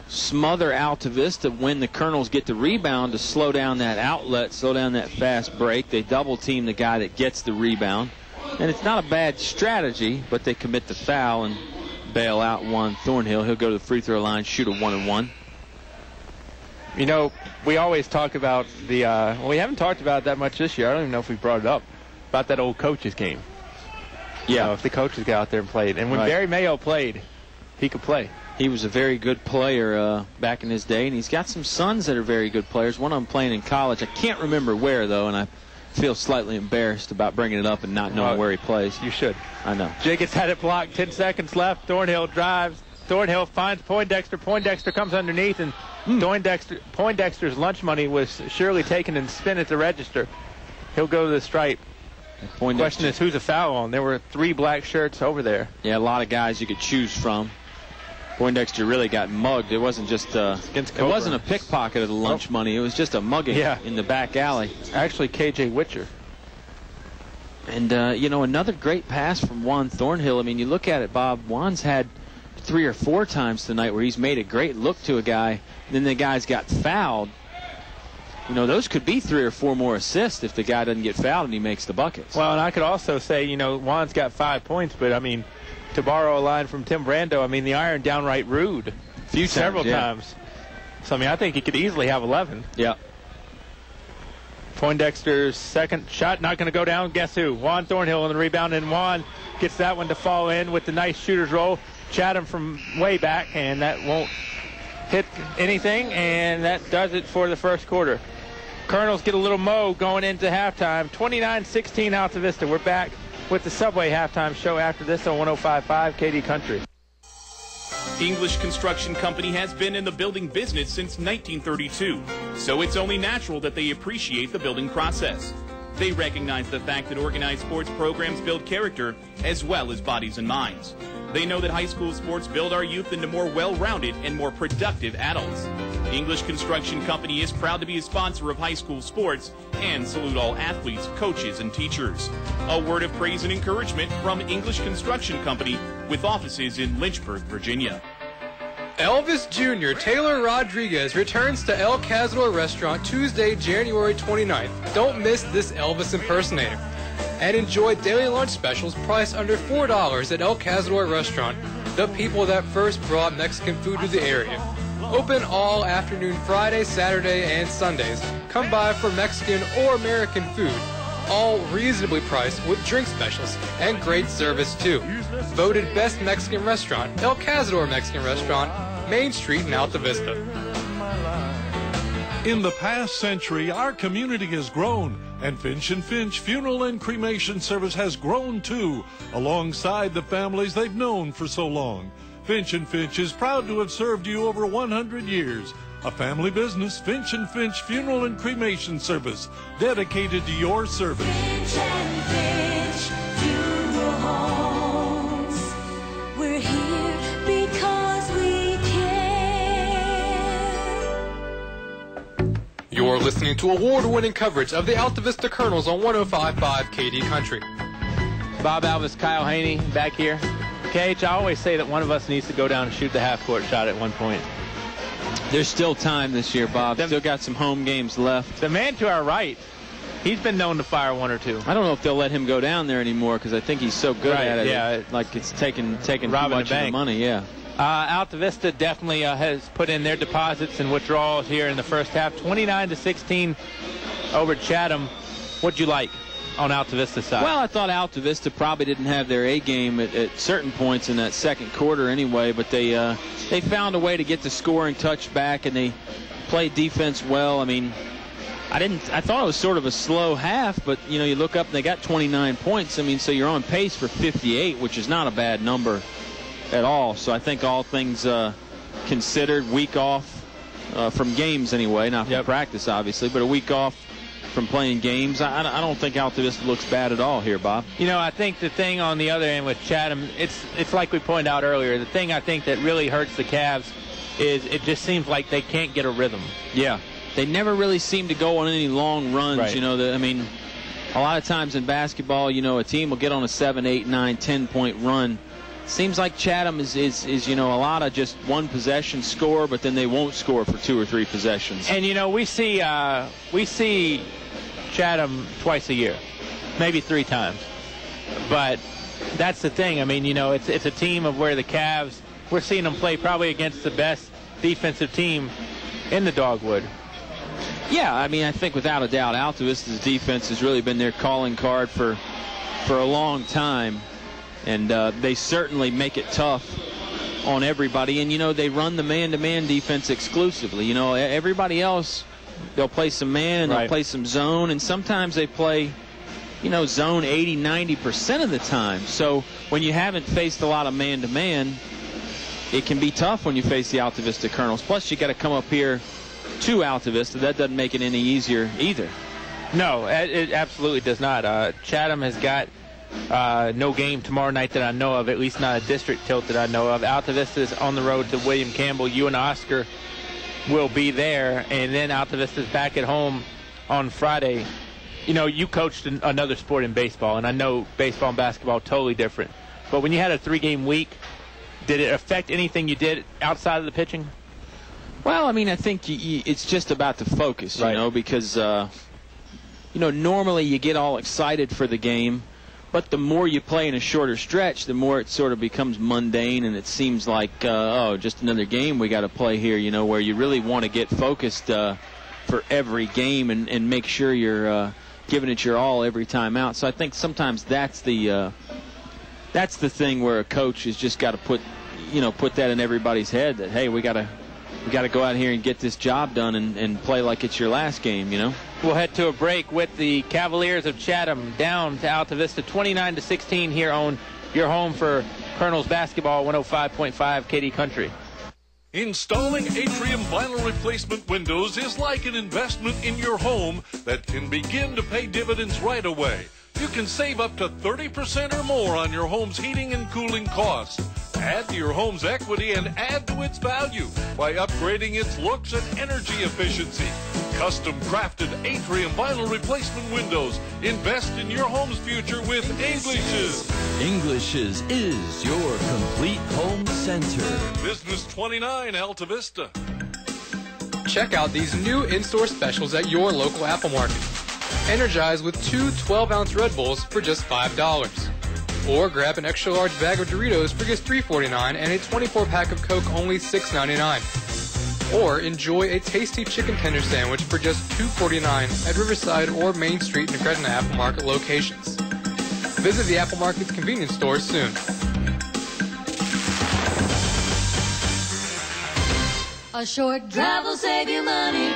smother Altavista when the Colonels get the rebound to slow down that outlet, slow down that fast break. They double team the guy that gets the rebound. And it's not a bad strategy, but they commit the foul and bail out one Thornhill. He'll go to the free throw line, shoot a 1-and-1. You know, we always talk about the, well, we haven't talked about it that much this year. I don't even know if we brought it up, about that old coaches game. Yeah, if the coaches got out there and played. And when Barry Mayo played, he could play. He was a very good player back in his day, and he's got some sons that are very good players. One of them playing in college. I can't remember where, though, and I feel slightly embarrassed about bringing it up and not knowing where he plays. You should. I know. Jiggets had it blocked. 10 seconds left. Thornhill drives. Thornhill finds Poindexter. Poindexter comes underneath, and Poindexter's lunch money was surely taken and spent at the register. He'll go to the stripe. The question is, who's a foul on? There were 3 black shirts over there. Yeah, a lot of guys you could choose from. Poindexter really got mugged. It wasn't just it wasn't a pickpocket of the lunch money. It was just a mugging in the back alley. Actually, K.J. Witcher. And, you know, another great pass from Juan Thornhill. I mean, you look at it, Bob. Juan's had 3 or 4 times tonight where he's made a great look to a guy, and then the guy's got fouled. You know, those could be 3 or 4 more assists if the guy doesn't get fouled and he makes the buckets. Well, and I could also say, you know, Juan's got 5 points, but, I mean, to borrow a line from Tim Brando, I mean, the iron downright rude. Several times. So, I mean, I think he could easily have 11. Yeah. Poindexter's second shot not going to go down. Guess who? Juan Thornhill on the rebound, and Juan gets that one to fall in with the nice shooter's roll. Chatham from way back, and that won't hit anything, and that does it for the first quarter. Colonels get a little mo going into halftime. 29-16 Altavista. We're back with the Subway halftime show after this on 105.5 KD Country. English Construction Company has been in the building business since 1932, so it's only natural that they appreciate the building process. They recognize the fact that organized sports programs build character as well as bodies and minds. They know that high school sports build our youth into more well-rounded and more productive adults. English Construction Company is proud to be a sponsor of high school sports and salute all athletes, coaches, and teachers. A word of praise and encouragement from English Construction Company with offices in Lynchburg, Virginia. Elvis Jr. Taylor Rodriguez returns to El Cazador Restaurant Tuesday, January 29th. Don't miss this Elvis impersonator. And enjoy daily lunch specials priced under $4 at El Cazador Restaurant, the people that first brought Mexican food to the area. Open all afternoon Friday, Saturday, and Sundays. Come by for Mexican or American food, all reasonably priced with drink specials and great service too. Voted Best Mexican Restaurant, El Cazador Mexican Restaurant, Main Street in Altavista. In the past century, our community has grown, and Finch & Finch Funeral and Cremation Service has grown too, alongside the families they've known for so long. Finch & Finch is proud to have served you over 100 years. A family business, Finch & Finch Funeral and Cremation Service, dedicated to your service. Finch & Finch Funeral listening to award-winning coverage of the Altavista Colonels on 105.5 KD Country. Bob, Alvis, Kyle Hoehne back here. KH, I always say that one of us needs to go down and shoot the half-court shot at one point. There's still time this year, Bob. Still got some home games left. The man to our right, he's been known to fire one or two. I don't know if they'll let him go down there anymore because I think he's so good at it. Yeah, like it's taking too much of the money. Yeah. Altavista definitely has put in their deposits and withdrawals here in the first half. 29-16 over Chatham. What'd you like on Altavista's side? Well, I thought Altavista probably didn't have their A game at certain points in that second quarter anyway, but they found a way to get the scoring touch back, and they played defense well. I mean, I thought it was sort of a slow half, but you know, you look up and they got 29 points. I mean, so you're on pace for 58, which is not a bad number at all. So I think all things considered, week off from games anyway, not from practice obviously, but a week off from playing games. I don't think Altavista looks bad at all here, Bob. You know, I think the thing on the other end with Chatham, it's like we pointed out earlier, the thing I think that really hurts the Cavs is it just seems like they can't get a rhythm. Yeah. They never really seem to go on any long runs. Right. You know, I mean, a lot of times in basketball, you know, a team will get on a 7, 8, 9, 10-point run. Seems like Chatham is you know, a lot of just one possession score, but then they won't score for 2 or 3 possessions. And you know, we see Chatham twice a year, maybe 3 times. But that's the thing. I mean, you know, it's a team of where the Cavs, we're seeing them play probably against the best defensive team in the Dogwood. Yeah, I mean, I think without a doubt, Altavista's defense has really been their calling card for a long time. And they certainly make it tough on everybody. And, you know, they run the man-to-man defense exclusively. You know, everybody else, they'll play some man and they'll play some zone. And sometimes they play, you know, zone 80, 90% of the time. So when you haven't faced a lot of man-to-man, it can be tough when you face the Altavista Colonels. Plus, you got to come up here to Altavista. That doesn't make it any easier either. No, it absolutely does not. Chatham has got no game tomorrow night that I know of, at least not a district tilt that I know of. Altavista is on the road to William Campbell. You and Oscar will be there, and then Altavista is back at home on Friday. You know, you coached another sport in baseball, and I know baseball and basketball are totally different. But when you had a 3-game week, did it affect anything you did outside of the pitching? Well, I mean, I think it's just about the focus, you know, because, you know, normally you get all excited for the game. But the more you play in a shorter stretch, the more it sort of becomes mundane, and it seems like, oh, just another game we got to play here, you know, where you really want to get focused for every game and make sure you're giving it your all every time out. So I think sometimes that's the thing where a coach has just got to put that in everybody's head that, hey, we got to go out here and get this job done and play like it's your last game, you know. We'll head to a break with the Cavaliers of Chatham down to Altavista 29-16 here on your home for Colonels basketball, 105.5 KD Country. Installing atrium vinyl replacement windows is like an investment in your home that can begin to pay dividends right away. You can save up to 30% or more on your home's heating and cooling costs. Add to your home's equity and add to its value by upgrading its looks and energy efficiency. Custom crafted atrium vinyl replacement windows. Invest in your home's future with English's. English's is your complete home center. Business 29 Altavista. Check out these new in-store specials at your local Apple Market. Energize with 2 12-ounce Red Bulls for just $5. Or grab an extra large bag of Doritos for just $3.49 and a 24-pack of Coke only $6.99. Or enjoy a tasty chicken tender sandwich for just $2.49 at Riverside or Main Street in Gretna Apple Market locations. Visit the Apple Market's convenience store soon. A short drive will save you money.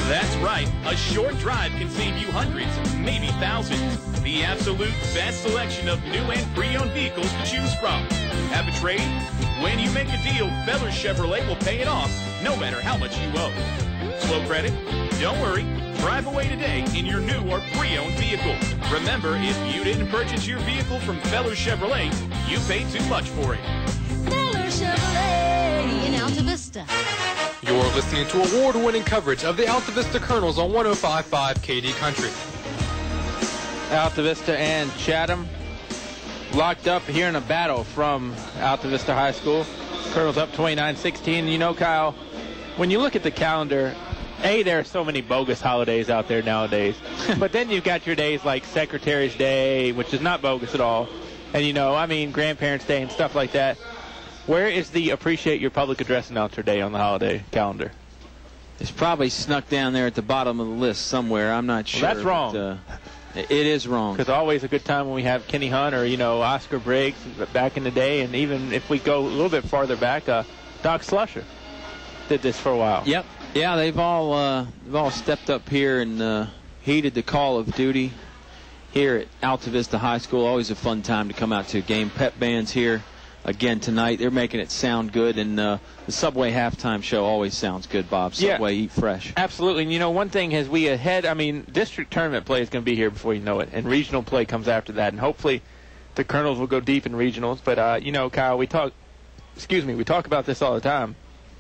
That's right. A short drive can save you hundreds, maybe thousands. The absolute best selection of new and pre-owned vehicles to choose from. Have a trade? When you make a deal, Feller Chevrolet will pay it off, no matter how much you owe. Slow credit? Don't worry. Drive away today in your new or pre-owned vehicle. Remember, if you didn't purchase your vehicle from Feller Chevrolet, you paid too much for it. Feller Chevrolet in Altavista. You're listening to award-winning coverage of the Altavista Colonels on 105.5 KD Country. Altavista and Chatham locked up here in a battle from Altavista High School. Colonels up 29-16. You know, Kyle, when you look at the calendar, there are so many bogus holidays out there nowadays. But then you've got your days like Secretary's Day, which is not bogus at all. And, Grandparents' Day and stuff like that. Where is the Appreciate Your Public Address Announcer Day on the holiday calendar? It's probably snuck down there at the bottom of the list somewhere. I'm not sure. Well, that's wrong. It is wrong. Because always a good time when we have Kenny Hunt or, Oscar Briggs back in the day. And even if we go a little bit farther back, Doc Slusher did this for a while. Yep. Yeah, they've all stepped up here and heeded the call of duty here at Altavista High School. Always a fun time to come out to a game. Pep bands here again tonight. They're making it sound good, and the Subway halftime show always sounds good, Bob. Subway, eat fresh. Absolutely. And, one thing as we head, district tournament play is going to be here before you know it, and regional play comes after that. And hopefully the Colonels will go deep in regionals. But, Kyle, we talk about this all the time.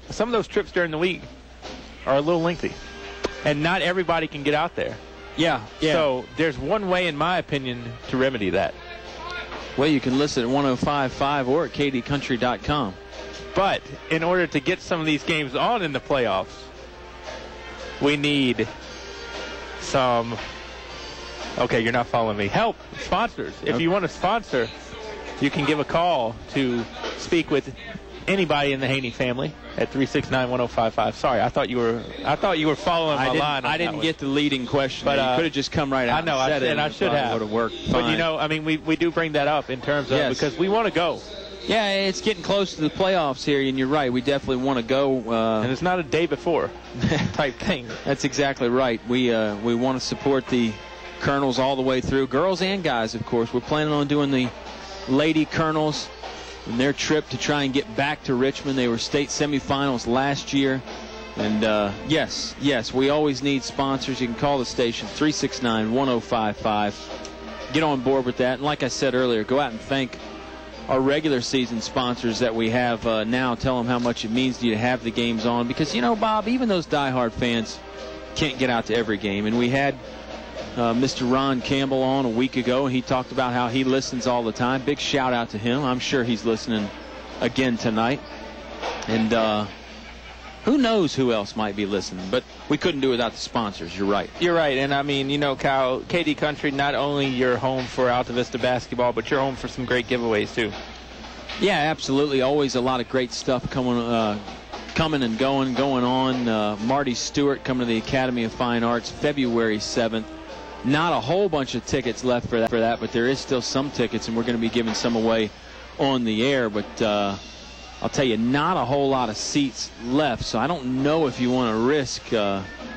Some of those trips during the week are a little lengthy, and not everybody can get out there. Yeah. So there's one way, in my opinion, to remedy that. Well, you can listen at 105.5 or at kdcountry.com. But in order to get some of these games on in the playoffs, we need some... Okay, you're not following me. Help. Sponsors. If you want to sponsor, you can give a call to speak with anybody in the Hoehne family at 369-1055. Sorry, I thought you were following my line. I didn't get the leading question. But you could have just come right out. I know, I should have. Would have worked fine. But we do bring that up in terms of because we want to go. Yeah, it's getting close to the playoffs here, and you're right. We definitely want to go. And it's not a day before type thing. That's exactly right. We want to support the Colonels all the way through, girls and guys, of course. We're planning on doing the Lady Colonels in their trip to try and get back to Richmond. They were state semifinals last year. And, yes, we always need sponsors. You can call the station, 369-1055. Get on board with that. And like I said earlier, go out and thank our regular season sponsors that we have now. Tell them how much it means to you to have the games on. Because, Bob, even those diehard fans can't get out to every game. And we had Mr. Ron Campbell on a week ago, and he talked about how he listens all the time. Big shout out to him. I'm sure he's listening again tonight. And who knows who else might be listening, but we couldn't do it without the sponsors. You're right. You're right. And Kyle, KD Country, not only your home for Altavista basketball, but you're home for some great giveaways too. Yeah, absolutely. Always a lot of great stuff coming and going on. Marty Stewart coming to the Academy of Fine Arts February 7th. Not a whole bunch of tickets left for that, but there is still some tickets, and we're going to be giving some away on the air. But I'll tell you, not a whole lot of seats left, so I don't know if you want to risk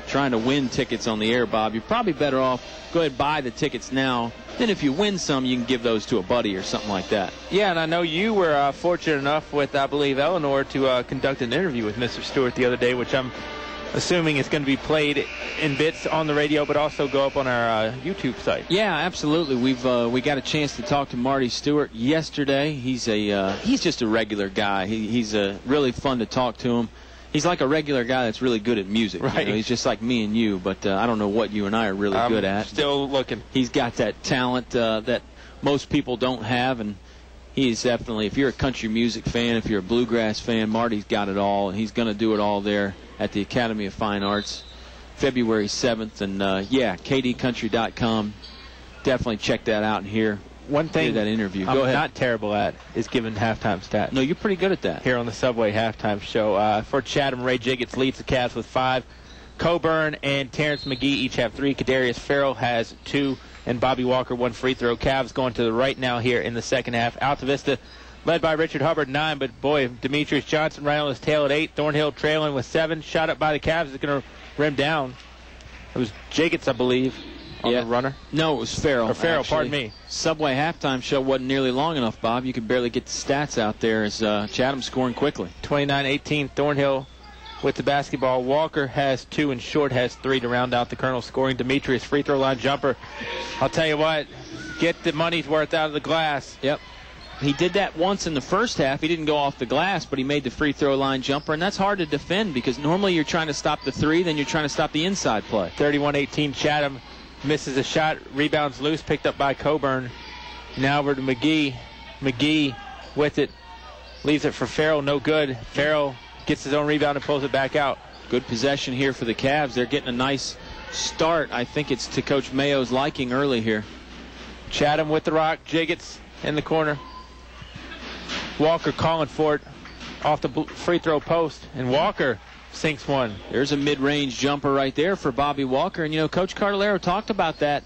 trying to win tickets on the air, Bob. You're probably better off go ahead and buy the tickets now. Then if you win some, you can give those to a buddy or something like that. Yeah, and I know you were fortunate enough with, I believe, Eleanor to conduct an interview with Mr. Stewart the other day, which I'm assuming it's going to be played in bits on the radio, but also go up on our YouTube site. Yeah, absolutely. We got a chance to talk to Marty Stewart yesterday. He's just a regular guy. He's really fun to talk to him. He's like a regular guy that's really good at music. Right. He's just like me and you, but I don't know what you and I are really good at. Still looking. He's got that talent that most people don't have, and he's definitely, if you're a country music fan, if you're a bluegrass fan, Marty's got it all, and he's going to do it all there at the Academy of Fine Arts, February 7th. And, kdcountry.com. Definitely check that out and hear that interview. I'm Go ahead. not terrible at is giving halftime stats. No, you're pretty good at that. Here on the Subway halftime show. For Chatham, Ray Jiggets leads the Cavs with 5. Coburn and Terrence McGee each have 3. Kadarius Farrell has 2. And Bobby Walker 1 free throw. Cavs going to the right now here in the second half. Altavista led by Richard Hubbard 9, but boy, Demetrius Johnson right on his tail at 8. Thornhill trailing with 7. Shot up by the Cavs is going to rim down. It was Jiggets, I believe, on the runner. No, it was Farrell. Or Farrell, pardon me. Subway halftime show wasn't nearly long enough, Bob. You could barely get the stats out there as Chatham scoring quickly. 29-18, Thornhill with the basketball. Walker has 2 and Short has 3 to round out the Colonel scoring. Demetrius free throw line jumper. I'll tell you what, get the money's worth out of the glass. Yep. He did that once in the first half. He didn't go off the glass, but he made the free throw line jumper, and that's hard to defend because normally you're trying to stop the three, then you're trying to stop the inside play. 31-18, Chatham misses a shot, rebounds loose, picked up by Coburn. Now over to McGee. McGee with it, leaves it for Farrell, no good. Farrell gets his own rebound and pulls it back out. Good possession here for the Cavs. They're getting a nice start. I think it's to Coach Mayo's liking early here. Chatham with the rock, Jiggets in the corner. Walker calling for it off the free throw post, and Walker sinks one. There's a mid-range jumper right there for Bobby Walker. And, you know, Coach Cardellaro talked about that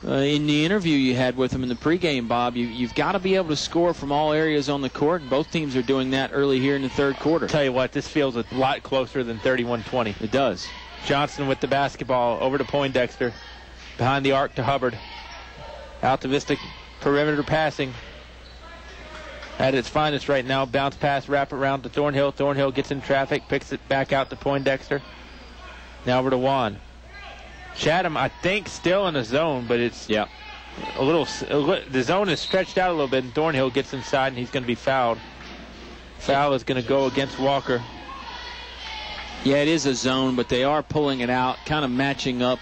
in the interview you had with him in the pregame, Bob. You've got to be able to score from all areas on the court, and both teams are doing that early here in the third quarter. Tell you what, this feels a lot closer than 31-20. It does. Johnson with the basketball over to Poindexter. Behind the arc to Hubbard. Altavista perimeter passing at its finest right now. Bounce pass, wrap around to Thornhill. Thornhill gets in traffic, picks it back out to Poindexter. Now over to Juan. Chatham, I think, still in the zone, but it's a little. The zone is stretched out a little bit, and Thornhill gets inside, and he's going to be fouled. Foul is going to go against Walker. Yeah, it is a zone, but they are pulling it out, kind of matching up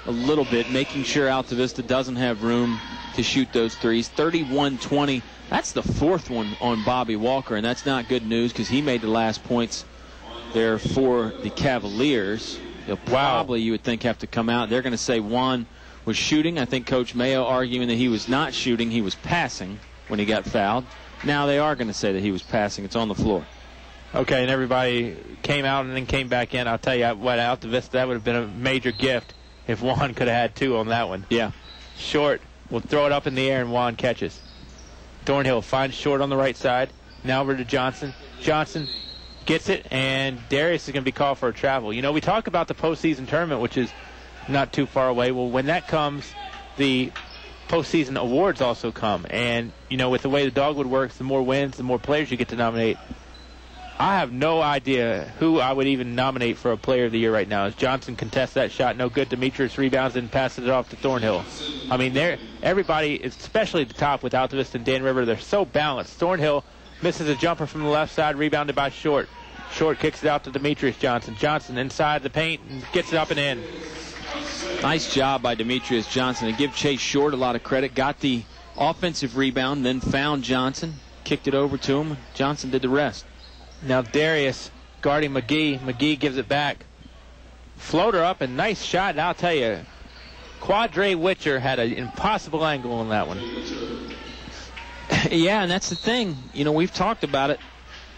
a little bit, making sure Altavista doesn't have room to shoot those threes. 31-20. That's the fourth one on Bobby Walker, and that's not good news because he made the last points there for the Cavaliers. They'll probably, you would think, have to come out. They're going to say Juan was shooting. I think Coach Mayo arguing that he was not shooting. He was passing when he got fouled. Now they are going to say that he was passing. It's on the floor. Okay, and everybody came out and then came back in. I'll tell you what, Altavista, that would have been a major gift if Juan could have had two on that one. Yeah. Short will throw it up in the air, and Juan catches. Thornhill finds Short on the right side. Now over to Johnson. Johnson gets it, and Darius is going to be called for a travel. You know, we talk about the postseason tournament, which is not too far away. Well, when that comes, the postseason awards also come. And, you know, with the way the Dogwood works, the more wins, the more players you get to nominate. I have no idea who I would even nominate for a player of the year right now. As Johnson contests that shot, no good. Demetrius rebounds and passes it off to Thornhill. I mean, everybody, especially at the top with Altavista and Dan River, they're so balanced. Thornhill misses a jumper from the left side, rebounded by Short. Short kicks it out to Demetrius Johnson. Johnson inside the paint and gets it up and in. Nice job by Demetrius Johnson. And give Chase Short a lot of credit. Got the offensive rebound, then found Johnson, kicked it over to him. Johnson did the rest. Now Darius guarding McGee. McGee gives it back. Floater up, and nice shot. And I'll tell you, Quadre Witcher had an impossible angle on that one. Yeah, and that's the thing. You know, we've talked about it.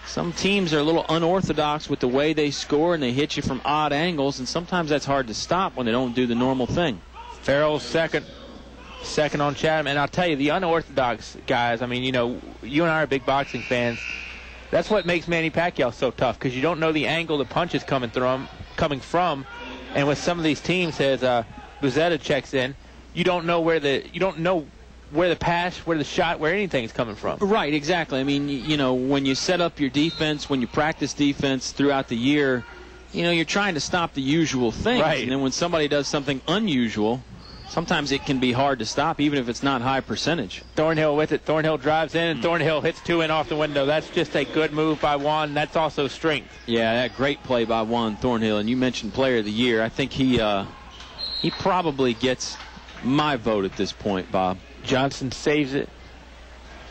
Some teams are a little unorthodox with the way they score, and they hit you from odd angles, and sometimes that's hard to stop when they don't do the normal thing. Farrell's second on Chatham. And I'll tell you, the unorthodox guys, I mean, you know, you and I are big boxing fans. That's what makes Manny Pacquiao so tough, because you don't know the angle the punch is coming from. And with some of these teams, as Buzetta checks in, you don't know where the pass, where the shot, where anything's coming from. Right, exactly. I mean, you know, when you set up your defense, when you practice defense throughout the year, you know, you're trying to stop the usual things. Right. And then when somebody does something unusual, sometimes it can be hard to stop, even if it's not high percentage. Thornhill with it. Thornhill drives in, and Thornhill hits two in off the window. That's just a good move by Juan. That's also strength. Yeah, that great play by Juan Thornhill. And you mentioned Player of the Year. I think he probably gets my vote at this point, Bob. Johnson saves it,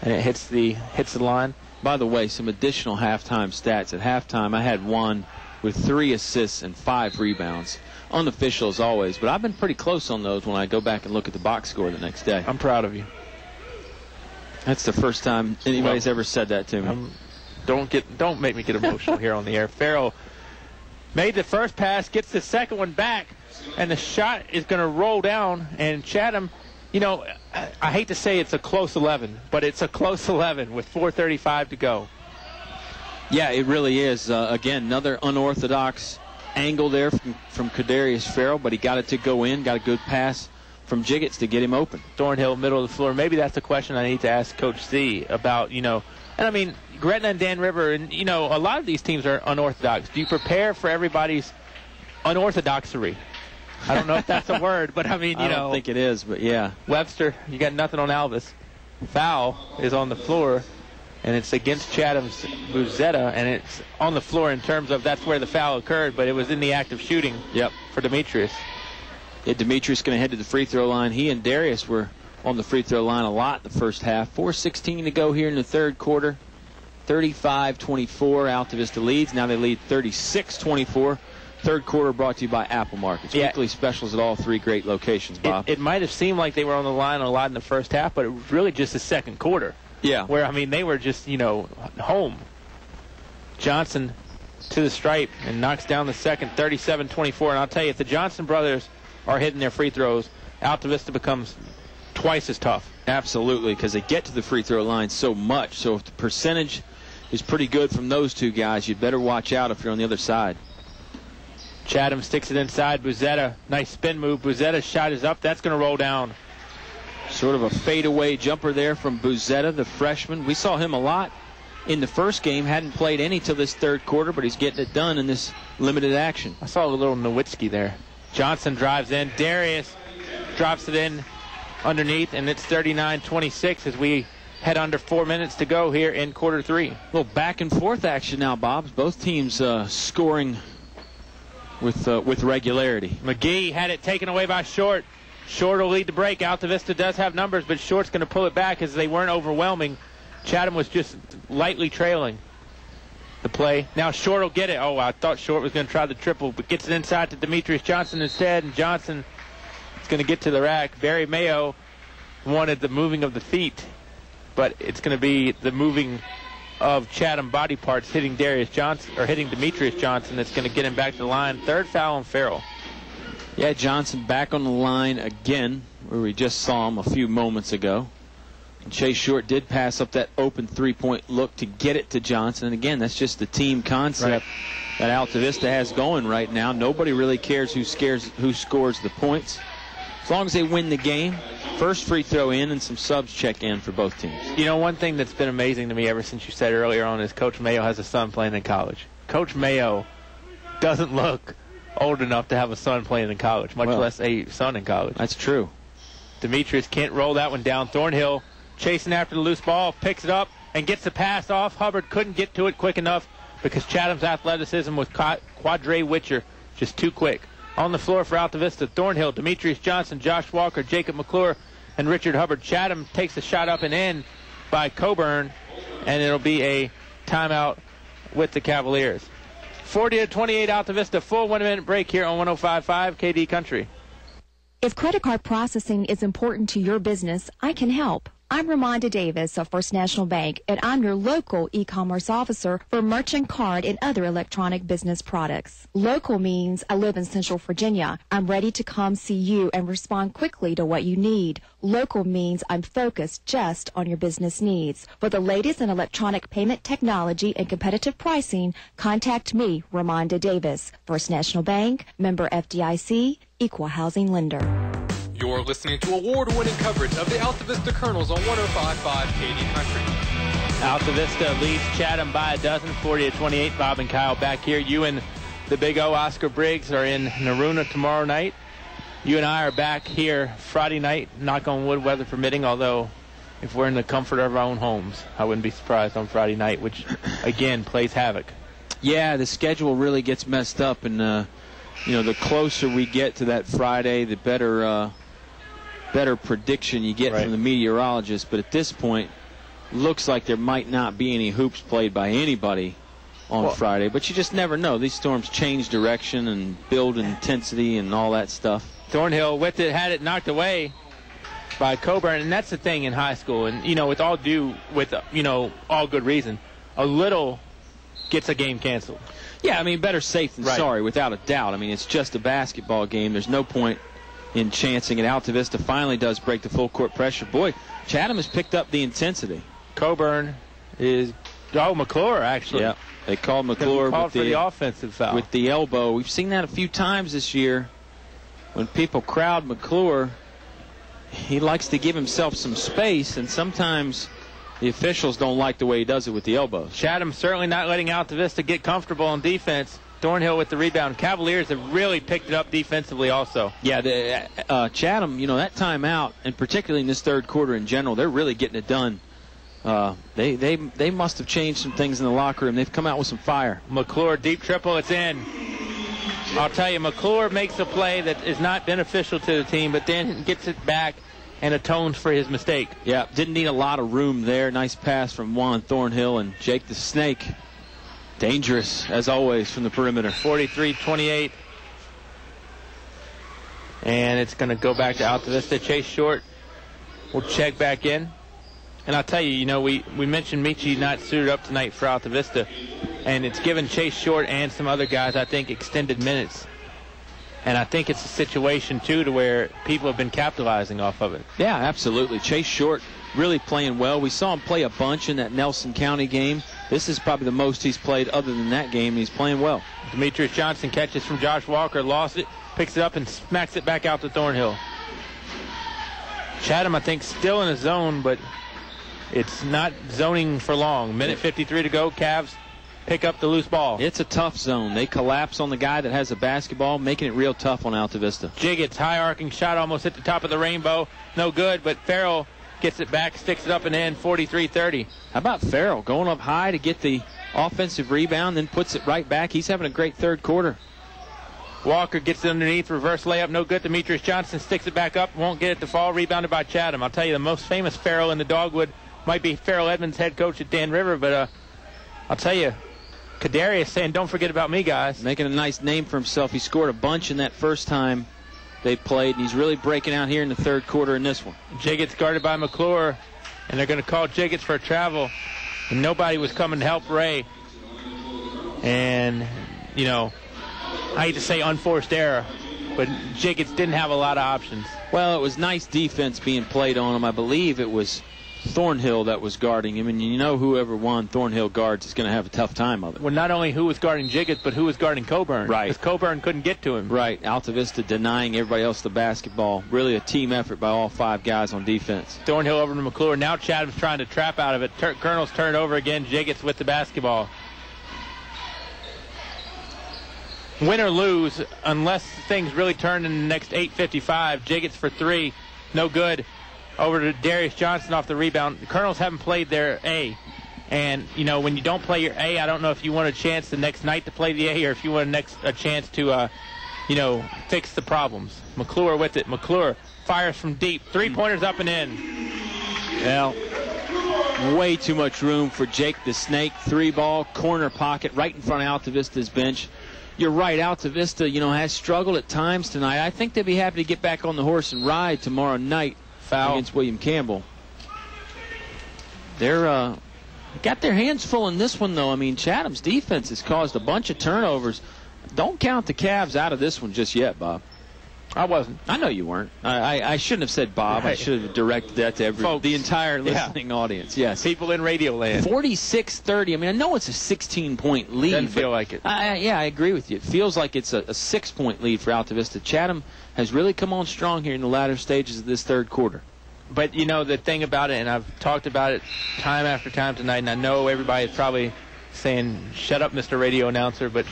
and it hits the line. By the way, some additional halftime stats. At halftime, I had Juan with 3 assists and 5 rebounds. Unofficial as always, but I've been pretty close on those when I go back and look at the box score the next day. I'm proud of you. That's the first time anybody's ever said that to me. Don't make me get emotional here on the air. Farrell made the first pass, gets the second one back, and the shot is going to roll down. And Chatham, you know, I hate to say it's a close 11, but it's a close 11 with 4:35 to go. Yeah, it really is. Again, another unorthodox angle there from Kadarius Farrell, but he got it to go in, got a good pass from Jiggets to get him open. Thornhill, middle of the floor. Maybe that's a question I need to ask Coach C about, you know. And, I mean, Gretna and Dan River, and, you know, a lot of these teams are unorthodox. Do you prepare for everybody's unorthodoxery? I don't know if that's a word, but, I mean, you know. I don't think it is, but, yeah. Webster, you got nothing on Alvis. foul is on the floor, and it's against Chatham's Buzetta, and it's on the floor in terms of that's where the foul occurred, but it was in the act of shooting for Demetrius. Yeah, Demetrius going to head to the free throw line. He and Darius were on the free throw line a lot in the first half. 4:16 to go here in the third quarter. 35-24, Altavista leads. Now they lead 36-24. Third quarter brought to you by Apple Markets. Weekly specials at all three great locations, Bob. It might have seemed like they were on the line a lot in the first half, but it was really just the second quarter. Yeah. Where, I mean, they were just, home. Johnson to the stripe and knocks down the second, 37-24. And I'll tell you, if the Johnson brothers are hitting their free throws, Altavista becomes twice as tough. Absolutely, because they get to the free throw line so much. So if the percentage is pretty good from those two guys, you'd better watch out if you're on the other side. Chatham sticks it inside. Buzetta, nice spin move. Buzetta's shot is up. That's going to roll down. Sort of a fadeaway jumper there from Buzetta, the freshman. We saw him a lot in the first game. Hadn't played any till this third quarter, but he's getting it done in this limited action. I saw a little Nowitzki there. Johnson drives in. Darius drops it in underneath, and it's 39-26 as we head under 4 minutes to go here in quarter three. A little back and forth action now, Bob. Both teams scoring with regularity. McGee had it taken away by Short. Short will lead the break. Altavista does have numbers, but Short's going to pull it back as they weren't overwhelming. Chatham was just lightly trailing the play. Now Short will get it. Oh, I thought Short was going to try the triple, but gets it inside to Demetrius Johnson instead, and Johnson is going to get to the rack. Barry Mayo wanted the moving of the feet, but it's going to be the moving of Chatham body parts hitting Darius Johnson, or hitting Demetrius Johnson, that's going to get him back to the line. Third foul on Farrell. Yeah, Johnson back on the line again, where we just saw him a few moments ago. And Chase Short did pass up that open three-point look to get it to Johnson. And again, that's just the team concept that Altavista has going right now. Nobody really cares who scores the points. As long as they win the game, first free throw in and some subs check in for both teams. You know, one thing that's been amazing to me ever since you said earlier on is Coach Mayo has a son playing in college. Coach Mayo doesn't look old enough to have a son playing in college, much less a son in college. That's true. Demetrius can't roll that one down. Thornhill chasing after the loose ball, picks it up, and gets the pass off. Hubbard couldn't get to it quick enough because Chatham's athleticism with Quadre Witcher just too quick. On the floor for Altavista, Thornhill, Demetrius Johnson, Josh Walker, Jacob McClure, and Richard Hubbard. Chatham takes the shot up and in by Coburn, and it'll be a timeout with the Cavaliers. 40-28 Altavista, full 1 minute break here on 105.5 KD Country. If credit card processing is important to your business, I can help. I'm Ramonda Davis of First National Bank, and I'm your local e-commerce officer for merchant card and other electronic business products. Local means I live in Central Virginia. I'm ready to come see you and respond quickly to what you need. Local means I'm focused just on your business needs. For the latest in electronic payment technology and competitive pricing, contact me, Ramonda Davis. First National Bank, member FDIC, equal housing lender. You're listening to award-winning coverage of the Altavista Colonels on 105.5 KD Country. Altavista leads Chatham by a dozen, 40-28. Bob and Kyle back here. You and the Big O, Oscar Briggs, are in Naruna tomorrow night. You and I are back here Friday night, knock on wood, weather permitting, although if we're in the comfort of our own homes, I wouldn't be surprised on Friday night, which, again, plays havoc. Yeah, the schedule really gets messed up, and, the closer we get to that Friday, the better prediction you get from the meteorologist. But at this point, looks like there might not be any hoops played by anybody on Friday. But you just never know. These storms change direction and build intensity and all that stuff. Thornhill with it, had it knocked away by Coburn. And that's the thing in high school. And, with all good reason, a little gets a game canceled. Yeah, better safe than sorry, without a doubt. It's just a basketball game. There's no point in chancing it. Altavista finally does break the full court pressure. Boy, Chatham has picked up the intensity. Coburn is McClure actually. Yeah, they called McClure for the offensive foul with the elbow. We've seen that a few times this year. When people crowd McClure, he likes to give himself some space, and sometimes the officials don't like the way he does it with the elbows. Chatham certainly not letting Altavista get comfortable on defense. Thornhill with the rebound. Cavaliers have really picked it up defensively also. Yeah, Chatham, that timeout, and particularly in this third quarter in general, they're really getting it done. They must have changed some things in the locker room. They've come out with some fire. McClure, deep triple, it's in. I'll tell you, McClure makes a play that is not beneficial to the team, but then gets it back and atones for his mistake. Yeah, didn't need a lot of room there. Nice pass from Juan Thornhill, and Jake the Snake, dangerous as always from the perimeter. 43-28. And it's going to go back to Altavista. Chase Short will check back in. And I'll tell you, we mentioned Michi not suited up tonight for Altavista, and it's given Chase Short and some other guys, I think, extended minutes. And I think it's a situation, too, to where people have been capitalizing off of it. Yeah, absolutely. Chase Short really playing well. We saw him play a bunch in that Nelson County game. This is probably the most he's played other than that game. He's playing well. Demetrius Johnson catches from Josh Walker, lost it, picks it up, and smacks it back out to Thornhill. Chatham, I think, still in a zone, but it's not zoning for long. Minute 53 to go. Cavs pick up the loose ball. It's a tough zone. They collapse on the guy that has the basketball, making it real tough on Altavista. Jiggett's high arcing shot almost hit the top of the rainbow. No good, but Farrell gets it back, sticks it up and in. 43-30. How about Farrell going up high to get the offensive rebound, then puts it right back? He's having a great third quarter. Walker gets it underneath, reverse layup, no good. Demetrius Johnson sticks it back up, won't get it to fall, rebounded by Chatham. I'll tell you, the most famous Farrell in the Dogwood might be Farrell Edmonds, head coach at Dan River, but I'll tell you, Kadarius saying, don't forget about me, guys. Making a nice name for himself. He scored a bunch in that first time they played, and he's really breaking out here in the third quarter in this one. Jiggett's guarded by McClure, and they're going to call Jiggett's for a travel, and nobody was coming to help Ray. And, I hate to say unforced error, but Jiggett's didn't have a lot of options. Well, it was nice defense being played on him. I believe it was Thornhill that was guarding him, and whoever Juan Thornhill guards is going to have a tough time of it. Well, not only who was guarding Jiggett, but who was guarding Coburn. Right. Because Coburn couldn't get to him. Right. Altavista denying everybody else the basketball. Really a team effort by all five guys on defense. Thornhill over to McClure. Now Chatham's trying to trap out of it. Colonel's turned over again. Jiggett's with the basketball. Win or lose, unless things really turn in the next 8:55, Jiggett's for three. No good. Over to Darius Johnson off the rebound. The Colonels haven't played their A. And, when you don't play your A, I don't know if you want a chance the next night to play the A or if you want a chance to, fix the problems. McClure with it. McClure fires from deep. Three-pointers up and in. Well, way too much room for Jake the Snake. Three-ball, corner pocket, right in front of Altavista's bench. You're right, Altavista, has struggled at times tonight. I think they'd be happy to get back on the horse and ride tomorrow night. Foul against William Campbell. They're got their hands full in this one, though. I mean, Chatham's defense has caused a bunch of turnovers. Don't count the Cavs out of this one just yet, Bob. I wasn't. I know you weren't. I shouldn't have said Bob. Right. I should have directed that to the entire listening audience. Yes. People in radio land. 46-30. I mean, I know it's a 16-point lead. Doesn't feel like it. Yeah, I agree with you. It feels like it's a 6-point lead for Altavista. Chatham has really come on strong here in the latter stages of this third quarter. But, the thing about it, and I've talked about it time after time tonight, and I know everybody's probably saying, shut up, Mr. Radio Announcer, but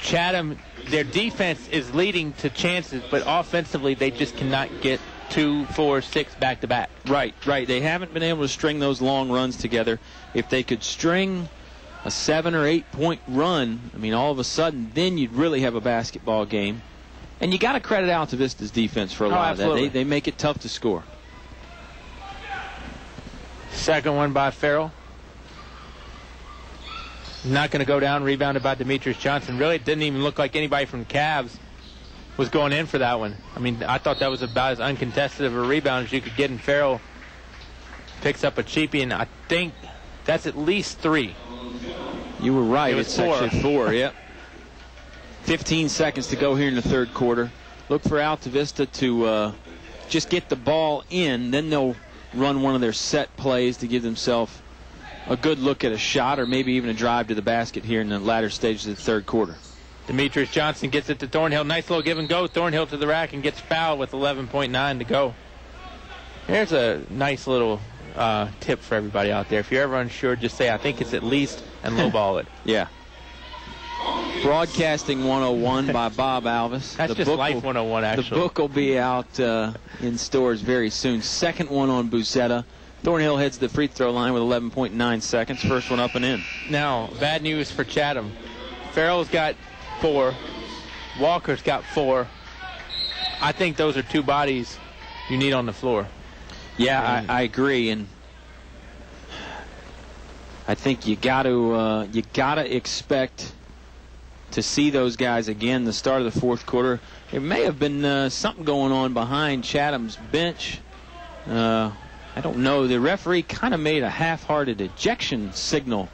Chatham, their defense is leading to chances, but offensively they just cannot get 2, 4, 6 back-to-back. Right. They haven't been able to string those long runs together. If they could string a 7 or 8 point run, I mean, all of a sudden, then you'd really have a basketball game. And you got to credit Altavista's defense for a lot of that. They make it tough to score. Second one by Farrell. Not going to go down. Rebounded by Demetrius Johnson. Really, it didn't even look like anybody from the Cavs was going in for that one. I mean, I thought that was about as uncontested of a rebound as you could get, and Farrell picks up a cheapie, and I think that's at least 3. You were right. It's actually 4, yep. 15 seconds to go here in the third quarter. Look for Altavista to just get the ball in, then they'll run one of their set plays to give themselves a good look at a shot or maybe even a drive to the basket here in the latter stages of the third quarter. Demetrius Johnson gets it to Thornhill. Nice little give and go. Thornhill to the rack and gets fouled with 11.9 to go. Here's a nice little tip for everybody out there. If you're ever unsure, just say, I think it's at least, and lowball it. Yeah. Broadcasting 101 by Bob Alvis. That's just Life 101, actually. The book will be out in stores very soon. Second one on Buceta. Thornhill heads the free throw line with 11.9 seconds. First one up and in. Now, bad news for Chatham. Farrell's got 4. Walker's got 4. I think those are 2 bodies you need on the floor. Yeah, I agree, and I think you gotta expect to see those guys again the start of the fourth quarter. There may have been something going on behind Chatham's bench. I don't know. The referee kind of made a half-hearted ejection signal,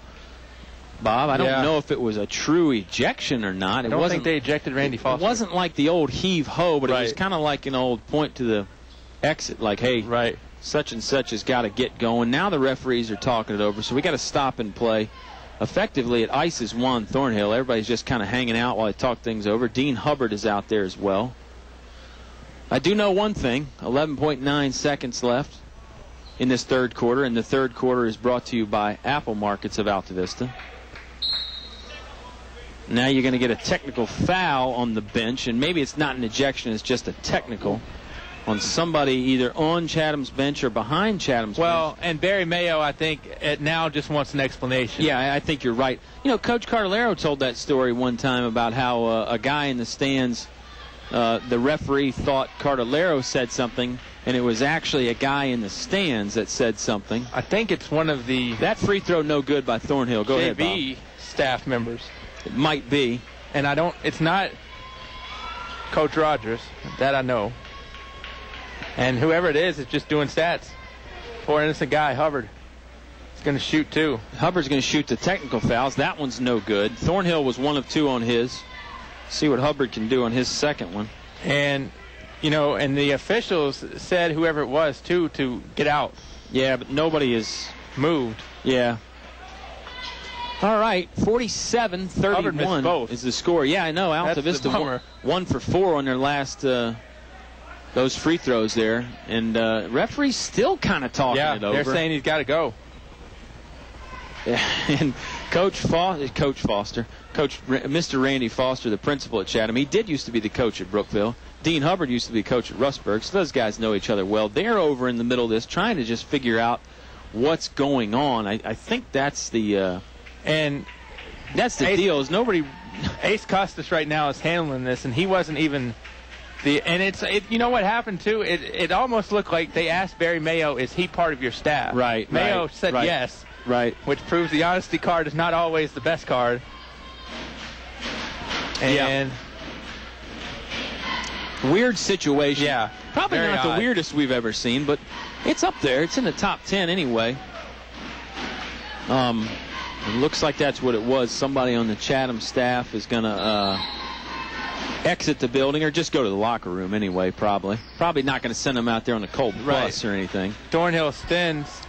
Bob. I don't know if it was a true ejection or not. I don't think they ejected Randy Foster. It wasn't like the old heave-ho, but it was kind of like an old point to the exit, like, hey, such and such has got to get going. Now the referees are talking it over, so we got to stop and play. Effectively, it ices one Thornhill. Everybody's just kind of hanging out while they talk things over. Dean Hubbard is out there as well. I do know one thing, 11.9 seconds left in this third quarter, and the third quarter is brought to you by Apple Markets of Altavista. Now you're going to get a technical foul on the bench, and maybe it's not an ejection, it's just a technical on somebody either on Chatham's bench or behind Chatham's bench. Well, and Barry Mayo, I think, now just wants an explanation. Yeah, I think you're right. You know, Coach Cartolero told that story one time about how a guy in the stands, the referee thought Cartolero said something, and it was actually a guy in the stands that said something. I think it's one of the... That free throw no good by Thornhill. Go ahead, Bob. Staff members. It might be. And it's not Coach Rogers. That I know. And whoever it is just doing stats. Poor innocent guy, Hubbard. He's going to shoot, too. Hubbard's going to shoot the technical fouls. That one's no good. Thornhill was 1 of 2 on his. See what Hubbard can do on his second one. And, you know, and the officials said, whoever it was, too, to get out. Yeah, but nobody is moved. Yeah. All right, 47-31 is the score. Yeah, I know. Altavista 1 for 4 on their last those free throws there, and referee's still kind of talking it over. They're saying he's got to go. And Mr. Randy Foster, the principal at Chatham, he did used to be the coach at Brookville. Dean Hubbard used to be coach at Rustburg, so those guys know each other well. They're over in the middle of this trying to just figure out what's going on. I think that's the deal. Is nobody... Ace Costas right now is handling this, and he wasn't even... you know what happened, too? It almost looked like they asked Barry Mayo, is he part of your staff? Right. Mayo said yes. Right. Which proves the honesty card is not always the best card. And weird situation. Yeah. Probably not the weirdest we've ever seen, but it's up there. It's in the top 10 anyway. It looks like that's what it was. Somebody on the Chatham staff is going to exit the building or just go to the locker room anyway, probably. Probably not going to send them out there on a cold bus or anything. Thornhill spins.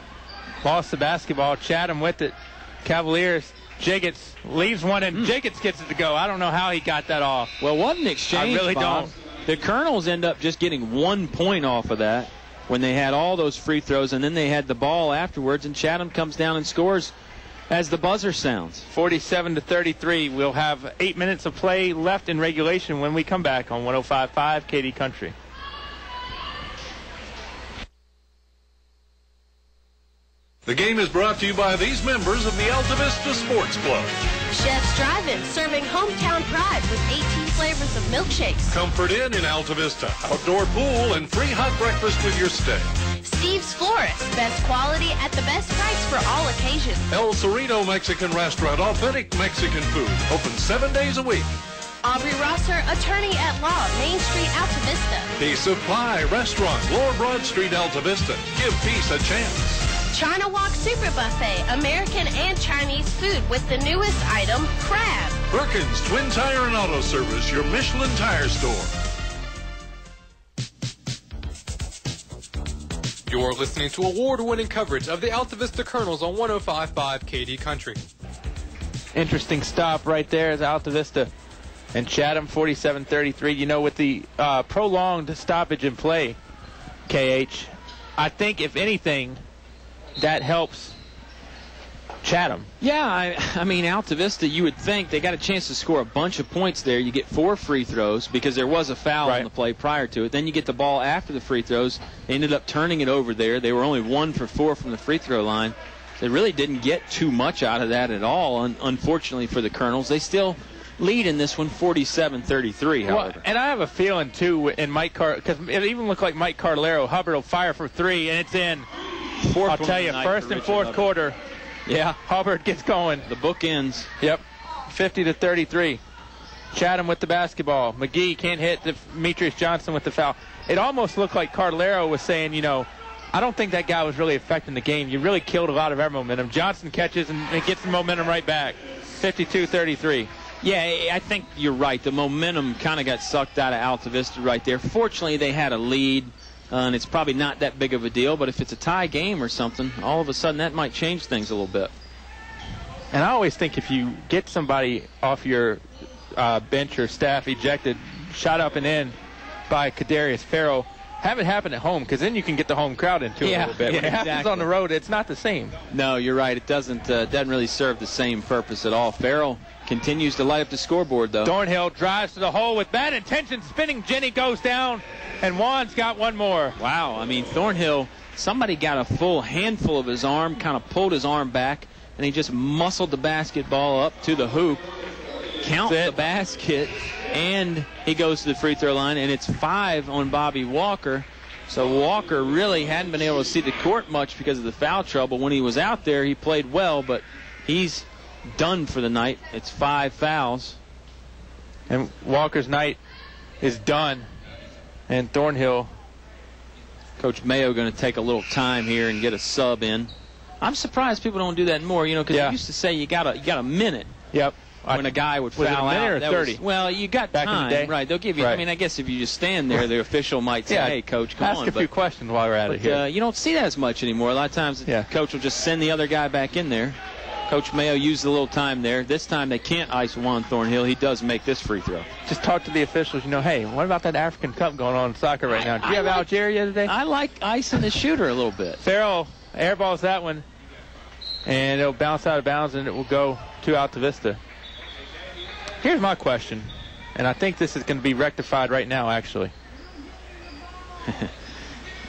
Lost the basketball. Chatham with it. Cavaliers. Jiggets leaves one and Jiggets gets it to go. I don't know how he got that off. Well, what an exchange, I really Bob. don't. The Colonels end up just getting 1 point off of that when they had all those free throws, and then they had the ball afterwards, and Chatham comes down and scores as the buzzer sounds. 47-33. We'll have 8 minutes of play left in regulation when we come back on 105.5 KD Country. The game is brought to you by these members of the Altavista Sports Club. Chef's Drive-In, serving hometown pride with 18 flavors of milkshakes. Comfort Inn in Altavista, outdoor pool, and free hot breakfast with your stay. Steve's Florist, best quality at the best price for all occasions. El Cerrito Mexican Restaurant, authentic Mexican food, open 7 days a week. Aubrey Rosser, attorney at law, Main Street, Altavista. Peace of Pie Restaurant, Lower Broad Street, Altavista. Give peace a chance. China Walk Super Buffet, American and Chinese food with the newest item, crab. Perkins Twin Tire and Auto Service, your Michelin tire store. You're listening to award-winning coverage of the Altavista Colonels on 105.5 KD Country. Interesting stop right there is Altavista and Chatham, 47-33. You know, with the prolonged stoppage in play, KH, I think if anything, that helps Chatham. Yeah, I mean, Altavista, you would think they got a chance to score a bunch of points there. You get 4 free throws because there was a foul on the play prior to it. Then you get the ball after the free throws. They ended up turning it over there. They were only 1 for 4 from the free throw line. They really didn't get too much out of that at all, unfortunately for the Colonels. They still lead in this one 47-33, however. Well, and I have a feeling, too, in Mike because it even looked like Mike Cardellaro. Hubbard will fire for 3, and it's in. I'll tell you, first and fourth quarter. Yeah, Hubbard gets going. The book ends. Yep, 50-33. Chatham with the basketball. McGee can't hit Demetrius Johnson with the foul. It almost looked like Cardellaro was saying, you know, I don't think that guy was really affecting the game. You really killed a lot of our momentum. Johnson catches and it gets the momentum right back. 52-33. Yeah, I think you're right. The momentum kind of got sucked out of Altavista right there. Fortunately, they had a lead. And it's probably not that big of a deal, but if it's a tie game or something, all of a sudden that might change things a little bit. And I always think if you get somebody off your bench or staff ejected, shot up and in by Kadarius Farrell, have it happen at home, because then you can get the home crowd into it a little bit. When it happens on the road, it's not the same. No, you're right. It doesn't really serve the same purpose at all. Farrell continues to light up the scoreboard, though. Thornhill drives to the hole with bad intention. Spinning Jenny goes down, and Juan's got one more. Wow. I mean, Thornhill, somebody got a full handful of his arm, kind of pulled his arm back, and he just muscled the basketball up to the hoop, count the basket, and he goes to the free throw line, and it's 5 on Bobby Walker. So Walker really hadn't been able to see the court much because of the foul trouble. When he was out there, he played well, but he's done for the night. It's 5 fouls. And Walker's night is done. And Thornhill. Coach Mayo going to take a little time here and get a sub in. I'm surprised people don't do that more, you know, because they used to say you got a minute. Yep. When a guy would foul out. Was it a minute or 30? Well, you got back time, in the day. right? They'll give you. I mean, I guess if you just stand there, the official might say, "Hey, coach, come on." Ask a few questions while we're at it here. You don't see that as much anymore. A lot of times, the coach will just send the other guy back in there. Coach Mayo used a little time there. This time they can't ice Juan Thornhill. He does make this free throw. Just talk to the officials. You know, hey, what about that African Cup going on in soccer right now? Do you have Algeria today? I like icing the shooter a little bit. Farrell airballs that one, and it'll bounce out of bounds, and it will go to Altavista. Here's my question, and I think this is going to be rectified right now, actually.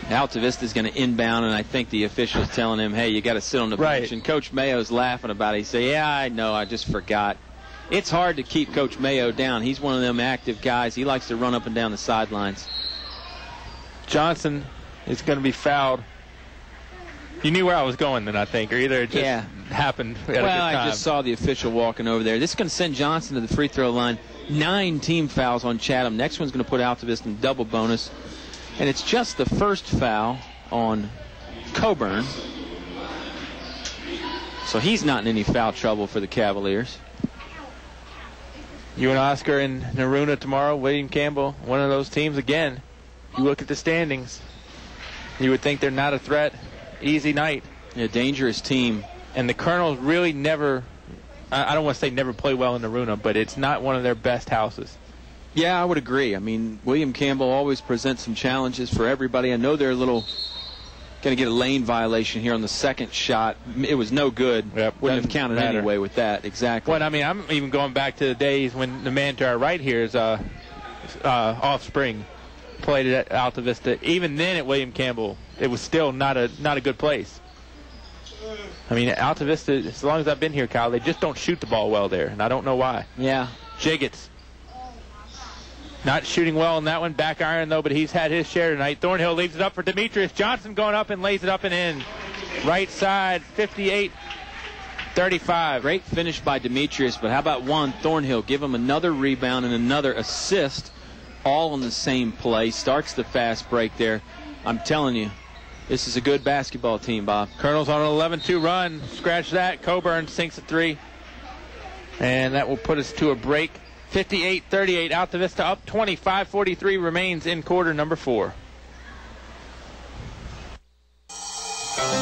Altavista is going to inbound, and I think the official's telling him, hey, you got to sit on the bench. And Coach Mayo's laughing about it. He said, yeah, I know, I just forgot. It's hard to keep Coach Mayo down. He's one of them active guys. He likes to run up and down the sidelines. Johnson is going to be fouled. You knew where I was going then, I think, or either it just happened at a good time. I just saw the official walking over there. This is going to send Johnson to the free throw line. 9 team fouls on Chatham. Next one's going to put Altavista in double bonus. And it's just the first foul on Coburn. So he's not in any foul trouble for the Cavaliers. You and Oscar in Naruna tomorrow. William Campbell, one of those teams again. You look at the standings. You would think they're not a threat. Easy night. A dangerous team. And the Colonels really never, I don't want to say never play well in Naruna, but it's not one of their best houses. Yeah, I would agree. I mean, William Campbell always presents some challenges for everybody. I know they're going to get a lane violation here on the second shot. It was no good. Yep, wouldn't have counted anyway with that. Exactly. Well, I mean, I'm even going back to the days when the man to our right here is Offspring played at Altavista. Even then at William Campbell, it was still not a good place. I mean, Altavista, as long as I've been here, Kyle, they just don't shoot the ball well there, and I don't know why. Yeah. Jiggets. Not shooting well on that one. Back iron, though, but he's had his share tonight. Thornhill leaves it up for Demetrius Johnson going up and lays it up and in. Right side, 58-35. Great finish by Demetrius, but how about Juan Thornhill? Give him another rebound and another assist, all in the same play. Starts the fast break there. I'm telling you, this is a good basketball team, Bob. Colonels on an 11-2 run. Scratch that. Coburn sinks a 3. And that will put us to a break. 58-38, Altavista up 25-43 remains in quarter number 4.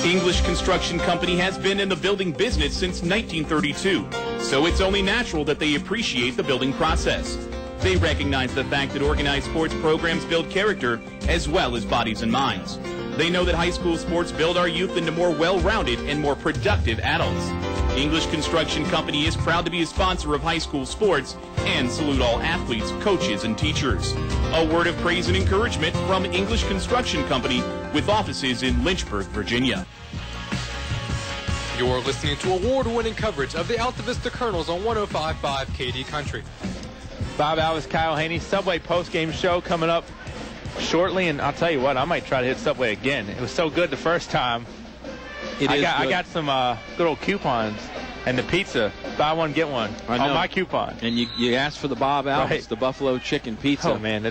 English Construction Company has been in the building business since 1932, so it's only natural that they appreciate the building process. They recognize the fact that organized sports programs build character as well as bodies and minds. They know that high school sports build our youth into more well-rounded and more productive adults. English Construction Company is proud to be a sponsor of high school sports and salute all athletes, coaches, and teachers. A word of praise and encouragement from English Construction Company with offices in Lynchburg, Virginia. You're listening to award-winning coverage of the Altavista Colonels on 105.5 KD Country. Bob, Alvis, Kyle Hoehne, Subway postgame show coming up shortly, and I'll tell you what, I might try to hit Subway again. It was so good the first time. I got some good old coupons and the pizza. Buy one, get one on my coupon. And you asked for the Bob Alvis, right. The buffalo chicken pizza. Oh, man,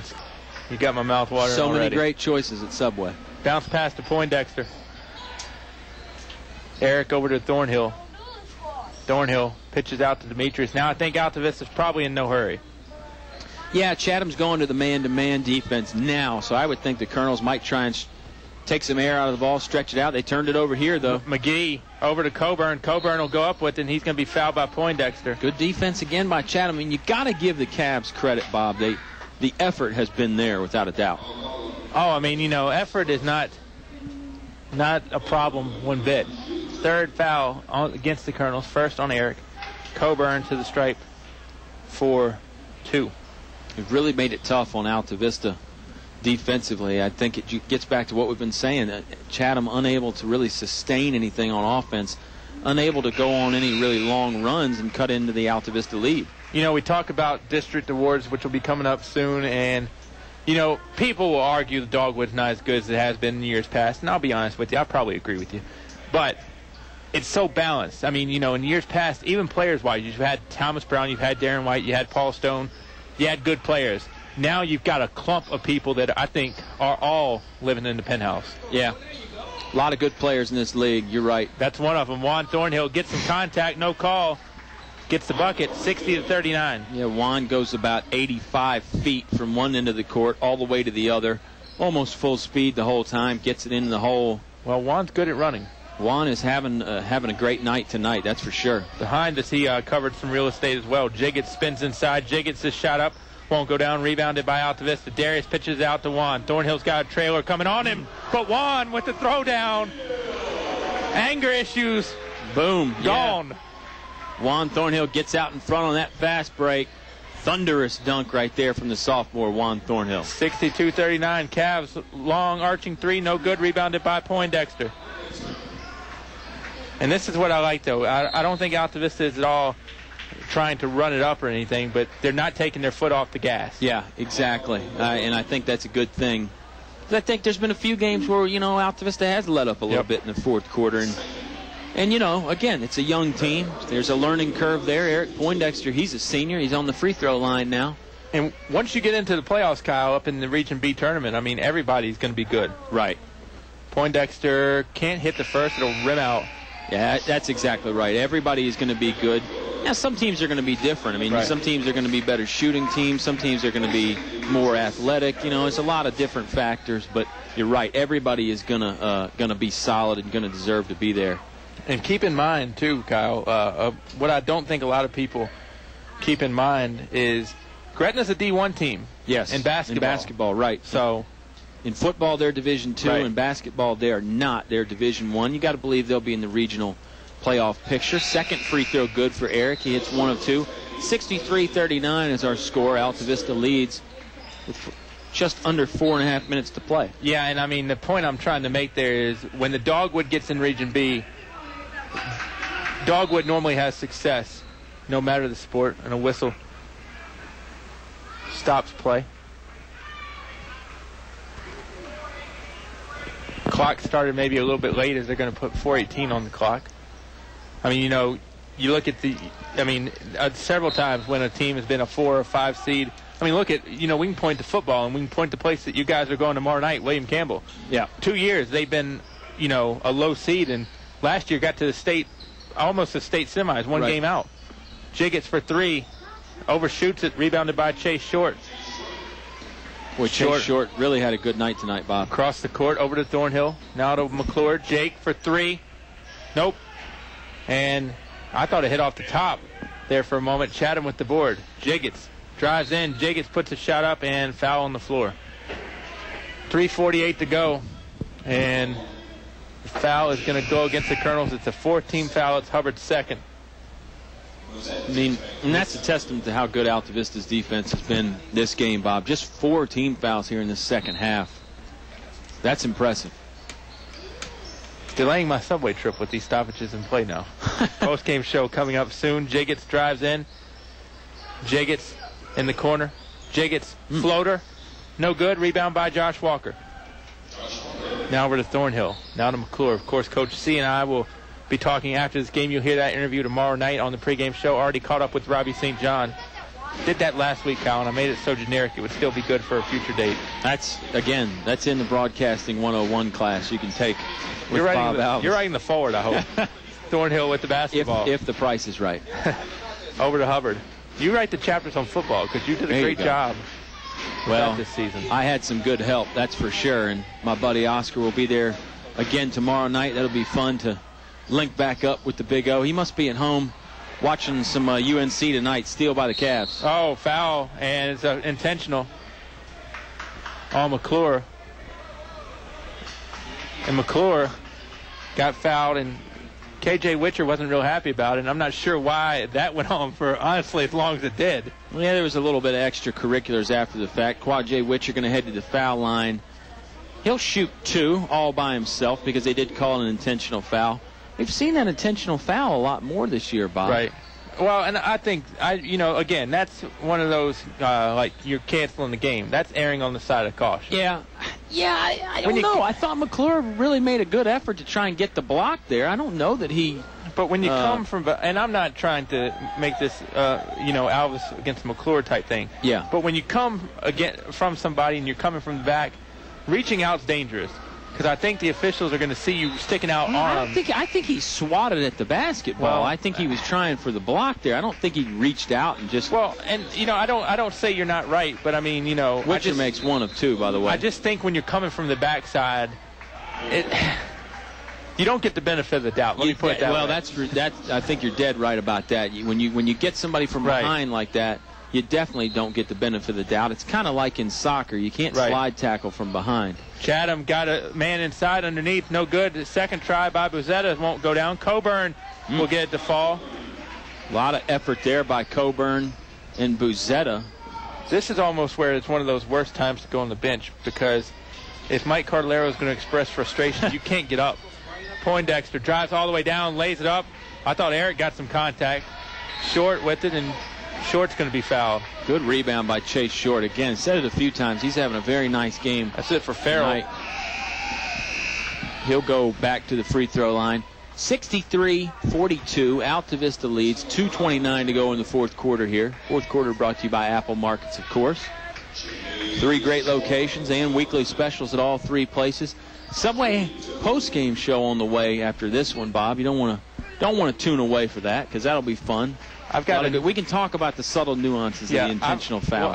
you got my mouth watering so already. Many great choices at Subway. Bounce pass to Poindexter. Eric over to Thornhill. Thornhill pitches out to Demetrius. Now I think Altavista's probably in no hurry. Yeah, Chatham's going to the man-to-man defense now, so I would think the Colonels might try and take some air out of the ball, stretch it out. They turned it over here, though. McGee over to Coburn. Coburn will go up with it, and he's going to be fouled by Poindexter. Good defense again by Chatham. I mean, you got to give the Cavs credit, Bob. The effort has been there without a doubt. Oh, I mean, effort is not a problem one bit. Third foul against the Colonels. First on Eric. Coburn to the stripe for 2. It really made it tough on Altavista defensively. I think it gets back to what we've been saying. Chatham unable to really sustain anything on offense, unable to go on any really long runs and cut into the Altavista lead. We talk about district awards, which will be coming up soon, and people will argue the Dogwood's not as good as it has been in years past, and I'll be honest with you, I probably agree with you. But it's so balanced. I mean, in years past, even players-wise, you've had Thomas Brown, you've had Darren White, you had Paul Stone, you had good players. Now you've got a clump of people that I think are all living in the penthouse. Yeah. A lot of good players in this league. You're right. That's one of them. Juan Thornhill gets some contact, no call. Gets the bucket, 60-39. Yeah, Juan goes about 85 feet from one end of the court all the way to the other. Almost full speed the whole time. Gets it in the hole. Well, Juan's good at running. Juan is having a great night tonight, that's for sure. Behind us, he covered some real estate as well. Jiggets spins inside. Jiggets is shot up. Won't go down. Rebounded by Altavista. Darius pitches out to Juan. Thornhill's got a trailer coming on him. But Juan with the throwdown. Anger issues. Boom. Gone. Yeah. Juan Thornhill gets out in front on that fast break. Thunderous dunk right there from the sophomore Juan Thornhill. 62-39. Cavs long arching 3. No good. Rebounded by Poindexter. And this is what I like, though. I don't think Altavista is at all trying to run it up or anything, but they're not taking their foot off the gas. Yeah, exactly. And I think that's a good thing. I think there's been a few games where, Altavista has let up a little bit in the fourth quarter. And again, it's a young team. There's a learning curve there. Eric Poindexter, he's a senior. He's on the free throw line now. And once you get into the playoffs, Kyle, up in the Region B tournament, I mean, everybody's going to be good. Right. Poindexter can't hit the first. It'll rim out. Yeah, that's exactly right. Everybody is going to be good. Now, some teams are going to be different. I mean, Some teams are going to be better shooting teams. Some teams are going to be more athletic. It's a lot of different factors. But you're right. Everybody is going to be solid and going to deserve to be there. And keep in mind, too, Kyle, what I don't think a lot of people keep in mind is Gretna's a D1 team. Yes. In basketball. In basketball, right. So in football, they're Division II. Right. In basketball, they're not. They're Division I. You got to believe they'll be in the regional playoff picture. Second free throw good for Eric. He hits 1 of 2. 63-39 is our score. Altavista leads with just under 4.5 minutes to play. Yeah, and I mean, the point I'm trying to make there is when the Dogwood gets in Region B, Dogwood normally has success no matter the sport, and a whistle stops play. Clock started maybe a little bit late as they're going to put 4:18 on the clock. I mean, you look at several times when a team has been a 4 or 5 seed. I mean, look at, we can point to football, and we can point to the place that you guys are going tomorrow night, William Campbell. Yeah. 2 years they've been, a low seed, and last year got to the state, almost the state semis, one game out. Jiggets for 3, overshoots it, rebounded by Chase Short. Boy, Chase Short really had a good night tonight, Bob. Across the court, over to Thornhill, now to McClure. Jake for 3. Nope. And I thought it hit off the top there for a moment. Chatham with the board. Jiggets drives in. Jiggets puts a shot up and foul on the floor. 3:48 to go. And The foul is going to go against the Colonels. It's a 4-team foul. It's Hubbard's second. I mean, and that's a testament to how good Altavista's defense has been this game, Bob. Just 4 team fouls here in the second half. That's impressive. Delaying my subway trip with these stoppages in play now. Post-game show coming up soon. Jiggets drives in. Jiggets in the corner. Jiggets floater. No good. Rebound by Josh Walker. Now over to Thornhill. Now to McClure. Of course, Coach C and I will be talking after this game. You'll hear that interview tomorrow night on the pregame show. Already caught up with Robbie St. John. Did that last week, Kyle, and I made it so generic it would still be good for a future date. That's in the Broadcasting 101 class you can take with Bob Alvis. You're writing the forward, I hope. Thornhill with the basketball. If the price is right. Over to Hubbard. You write the chapters on football because you did a great job this season. I had some good help, that's for sure, and my buddy Oscar will be there again tomorrow night. That'll be fun to link back up with the Big O. He must be at home watching some UNC tonight, steal by the Cavs. Oh, foul, and it's intentional on McClure. And McClure got fouled, and K.J. Witcher wasn't real happy about it, and I'm not sure why that went on for, honestly, as long as it did. Yeah, there was a little bit of extracurriculars after the fact. Quad J. Witcher going to head to the foul line. He'll shoot 2 all by himself because they did call an intentional foul. We've seen that intentional foul a lot more this year, Bob. Right. Well, and I think, again, that's one of those, like, you're canceling the game. That's erring on the side of caution. Yeah, I don't know. I thought McClure really made a good effort to try and get the block there. I don't know that he... But when you come from... And I'm not trying to make this, Alvis against McClure type thing. Yeah. But when you come from somebody and you're coming from the back, reaching out's dangerous. Because I think the officials are going to see you sticking out arms. I think he swatted at the basketball. I think he was trying for the block there. I don't think he reached out and just... Well, and, I don't say you're not right, but I mean, Witcher makes 1 of 2, by the way. I just think when you're coming from the backside, you don't get the benefit of the doubt. Let me put it that way. I think you're dead right about that. When you get somebody from behind like that, you definitely don't get the benefit of the doubt. It's kind of like in soccer. You can't slide tackle from behind. Chatham got a man inside underneath. No good. The second try by Buzetta won't go down. Coburn will get it to fall. A lot of effort there by Coburn and Buzetta. This is almost where it's one of those worst times to go on the bench because if Mike Cardellaro is going to express frustration, you can't get up. Poindexter drives all the way down, lays it up. I thought Eric got some contact. Short with it, and Short's going to be fouled. Good rebound by Chase Short. Again, said it a few times. He's having a very nice game. That's it for Farrell. He'll go back to the free throw line. 63-42. Altavista leads. 2:29 to go in the fourth quarter here. Fourth quarter brought to you by Apple Markets, of course. 3 great locations and weekly specials at all 3 places. Subway post-game show on the way after this one, Bob. You don't want to tune away for that because that'll be fun. We can talk about the subtle nuances of the intentional foul.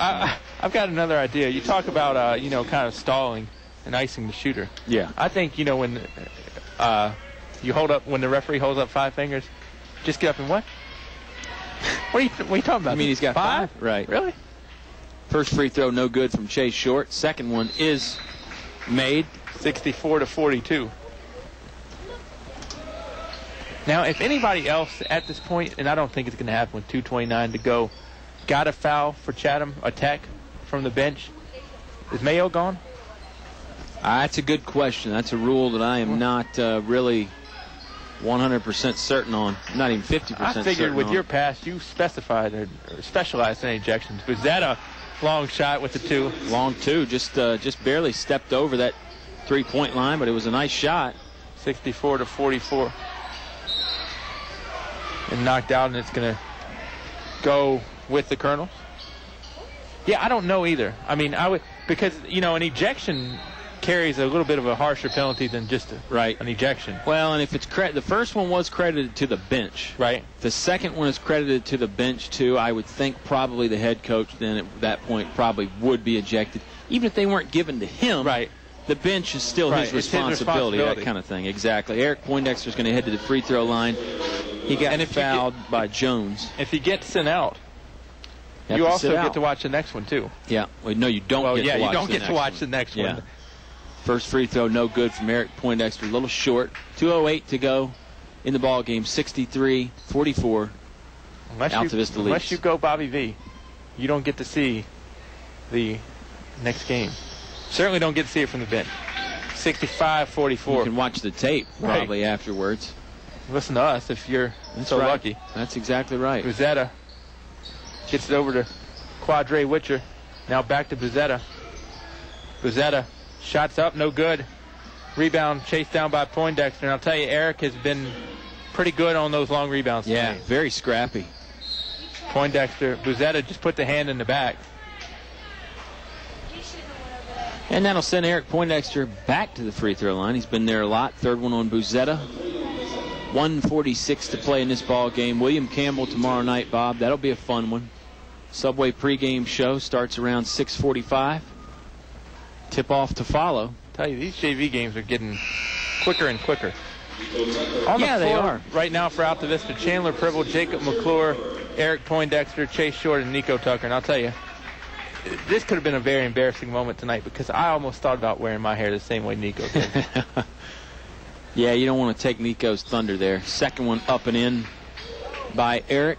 I've got another idea. You talk about kind of stalling and icing the shooter. Yeah. I think when when the referee holds up 5 fingers, just get up and what? What are you talking about? I mean, he's got 5? Right. Really? First free throw no good from Chase Short. Second one is made. 64-42. Now, if anybody else at this point, and I don't think it's going to happen with 2:29 to go, got a foul for Chatham, a tech from the bench, is Mayo gone? That's a good question. That's a rule that I am not really 100% certain on. I'm not even 50% certain on. I figured with your pass, you specified or specialized in ejections. Was that a long shot with the 2? Long 2. Just barely stepped over that 3-point line, but it was a nice shot. 64-44. And knocked out, and it's going to go with the Colonels. Yeah, I don't know either. I mean, because an ejection carries a little bit of a harsher penalty than just an ejection. Well, and if it's the first one was credited to the bench. Right. The second one is credited to the bench, too. I would think probably the head coach then at that point probably would be ejected. Even if they weren't given to him. Right. The bench is still his responsibility, that kind of thing. Exactly. Eric Poindexter is going to head to the free throw line. He got fouled by Jones. If he gets sent out, you also get to watch the next one, too. Yeah. Well, no, you don't get to watch the next one. the next one. First free throw, no good from Eric Poindexter. A little short. 2:08 to go in the ball game. 63-44. Altavista leads. Unless you go Bobby V, you don't get to see the next game. Certainly don't get to see it from the bench. 65-44. You can watch the tape probably afterwards. Listen to us if you're lucky. That's exactly right. Buzetta gets it over to Quadre Witcher. Now back to Buzetta. Buzetta shots up, no good. Rebound chased down by Poindexter. And I'll tell you, Eric has been pretty good on those long rebounds. Yeah, very scrappy. Poindexter, Buzetta just put the hand in the back. And that'll send Eric Poindexter back to the free throw line. He's been there a lot. Third one on Buzetta. 1:46 to play in this ball game. William Campbell tomorrow night, Bob. That'll be a fun one. Subway pregame show starts around 6:45. Tip-off to follow. I tell you, these JV games are getting quicker and quicker. Yeah, they are. Right now for Altavista, Chandler Pribble, Jacob McClure, Eric Poindexter, Chase Short, and Nico Tucker. And I'll tell you, this could have been a very embarrassing moment tonight because I almost thought about wearing my hair the same way Nico did. Yeah, you don't want to take Nico's thunder there. Second one up and in by Eric.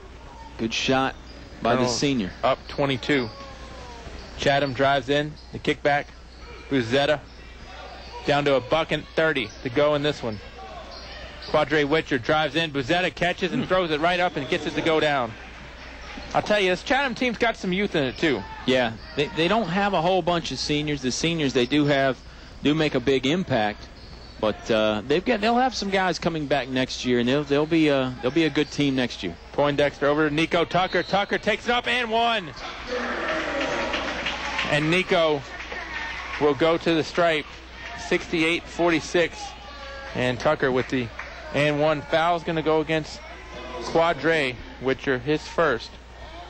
Good shot by the senior. Up 22. Chatham drives in. The kickback. Buzetta down to $1.30 to go in this one. Quadre Witcher drives in. Buzetta catches and throws it right up and gets it to go down. I'll tell you, this Chatham team's got some youth in it, too. Yeah, they don't have a whole bunch of seniors. The seniors they do make a big impact. But they'll have some guys coming back next year, and they'll be a good team next year. Poindexter over to Nico Tucker. Tucker takes it up and one. And Nico will go to the stripe, 68-46. And Tucker with the and one. Foul's going to go against Quadre Witcher, his first.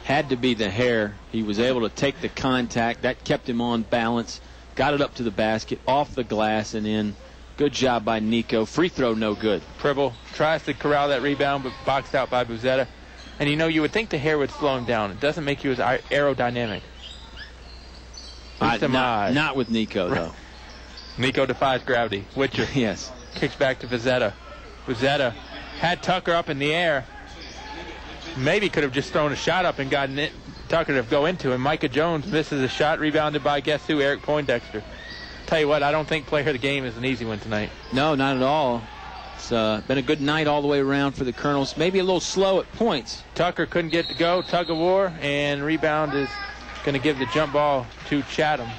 Had to be the hair. He was able to take the contact. That kept him on balance. Got it up to the basket, off the glass, and in. Good job by Nico. Free throw, no good. Pribble tries to corral that rebound, but boxed out by Buzetta. And, you would think the hair would slow him down. It doesn't make you as aerodynamic. Not with Nico, though. Nico defies gravity. Witcher. Yes. Kicks back to Buzetta. Buzetta had Tucker up in the air. Maybe could have just thrown a shot up and gotten it. Tucker to go into him. Micah Jones misses a shot, rebounded by guess who? Eric Poindexter. Tell you what, I don't think player of the game is an easy one tonight. No, not at all. It's been a good night all the way around for the Colonels. Maybe a little slow at points. Tucker couldn't get to go. Tug of war, and rebound is going to give the jump ball to Chatham.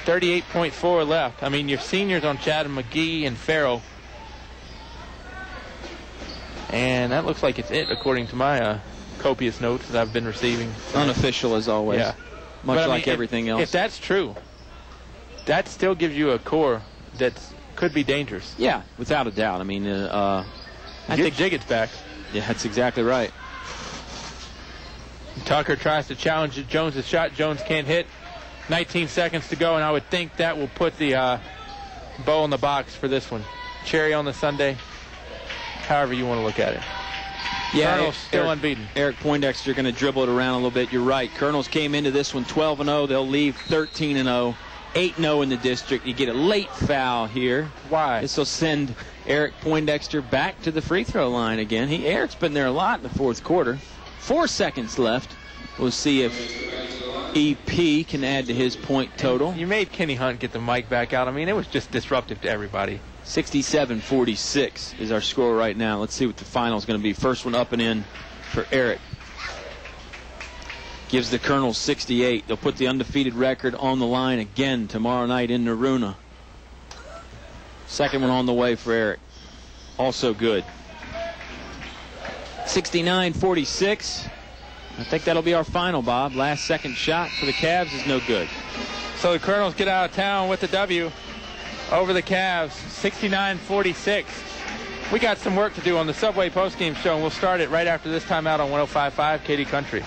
38.4 left. I mean, your seniors on Chatham, McGee and Farrell. And that looks like it's it, according to my copious notes that I've been receiving. Unofficial as always. Yeah. Much like everything else. If that's true, that still gives you a core that could be dangerous. Yeah, without a doubt. I mean, I think Jiggett's back. Yeah, that's exactly right. Tucker tries to challenge Jones' shot. Jones can't hit. 19 seconds to go, and I would think that will put the bow in the box for this one. Cherry on the Sunday, however you want to look at it. Yeah, Colonel's still unbeaten. Eric Poindexter going to dribble it around a little bit. You're right. Colonels came into this one 12-0. They'll leave 13-0. 8-0 in the district. You get a late foul here. Why? This will send Eric Poindexter back to the free throw line again. Eric's been there a lot in the fourth quarter. 4 seconds left. We'll see if EP can add to his point total. You made Kenny Hunt get the mic back out. I mean, it was just disruptive to everybody. 67-46 is our score right now. Let's see what the final is going to be. First one up and in for Eric. Gives the Colonels 68. They'll put the undefeated record on the line again tomorrow night in Naruna. Second one on the way for Eric. Also good. 69-46. I think that'll be our final, Bob. Last second shot for the Cavs is no good. So the Colonels get out of town with the W over the Cavs, 69-46. We got some work to do on the Subway postgame show, and we'll start it right after this timeout on 105.5 KD Country.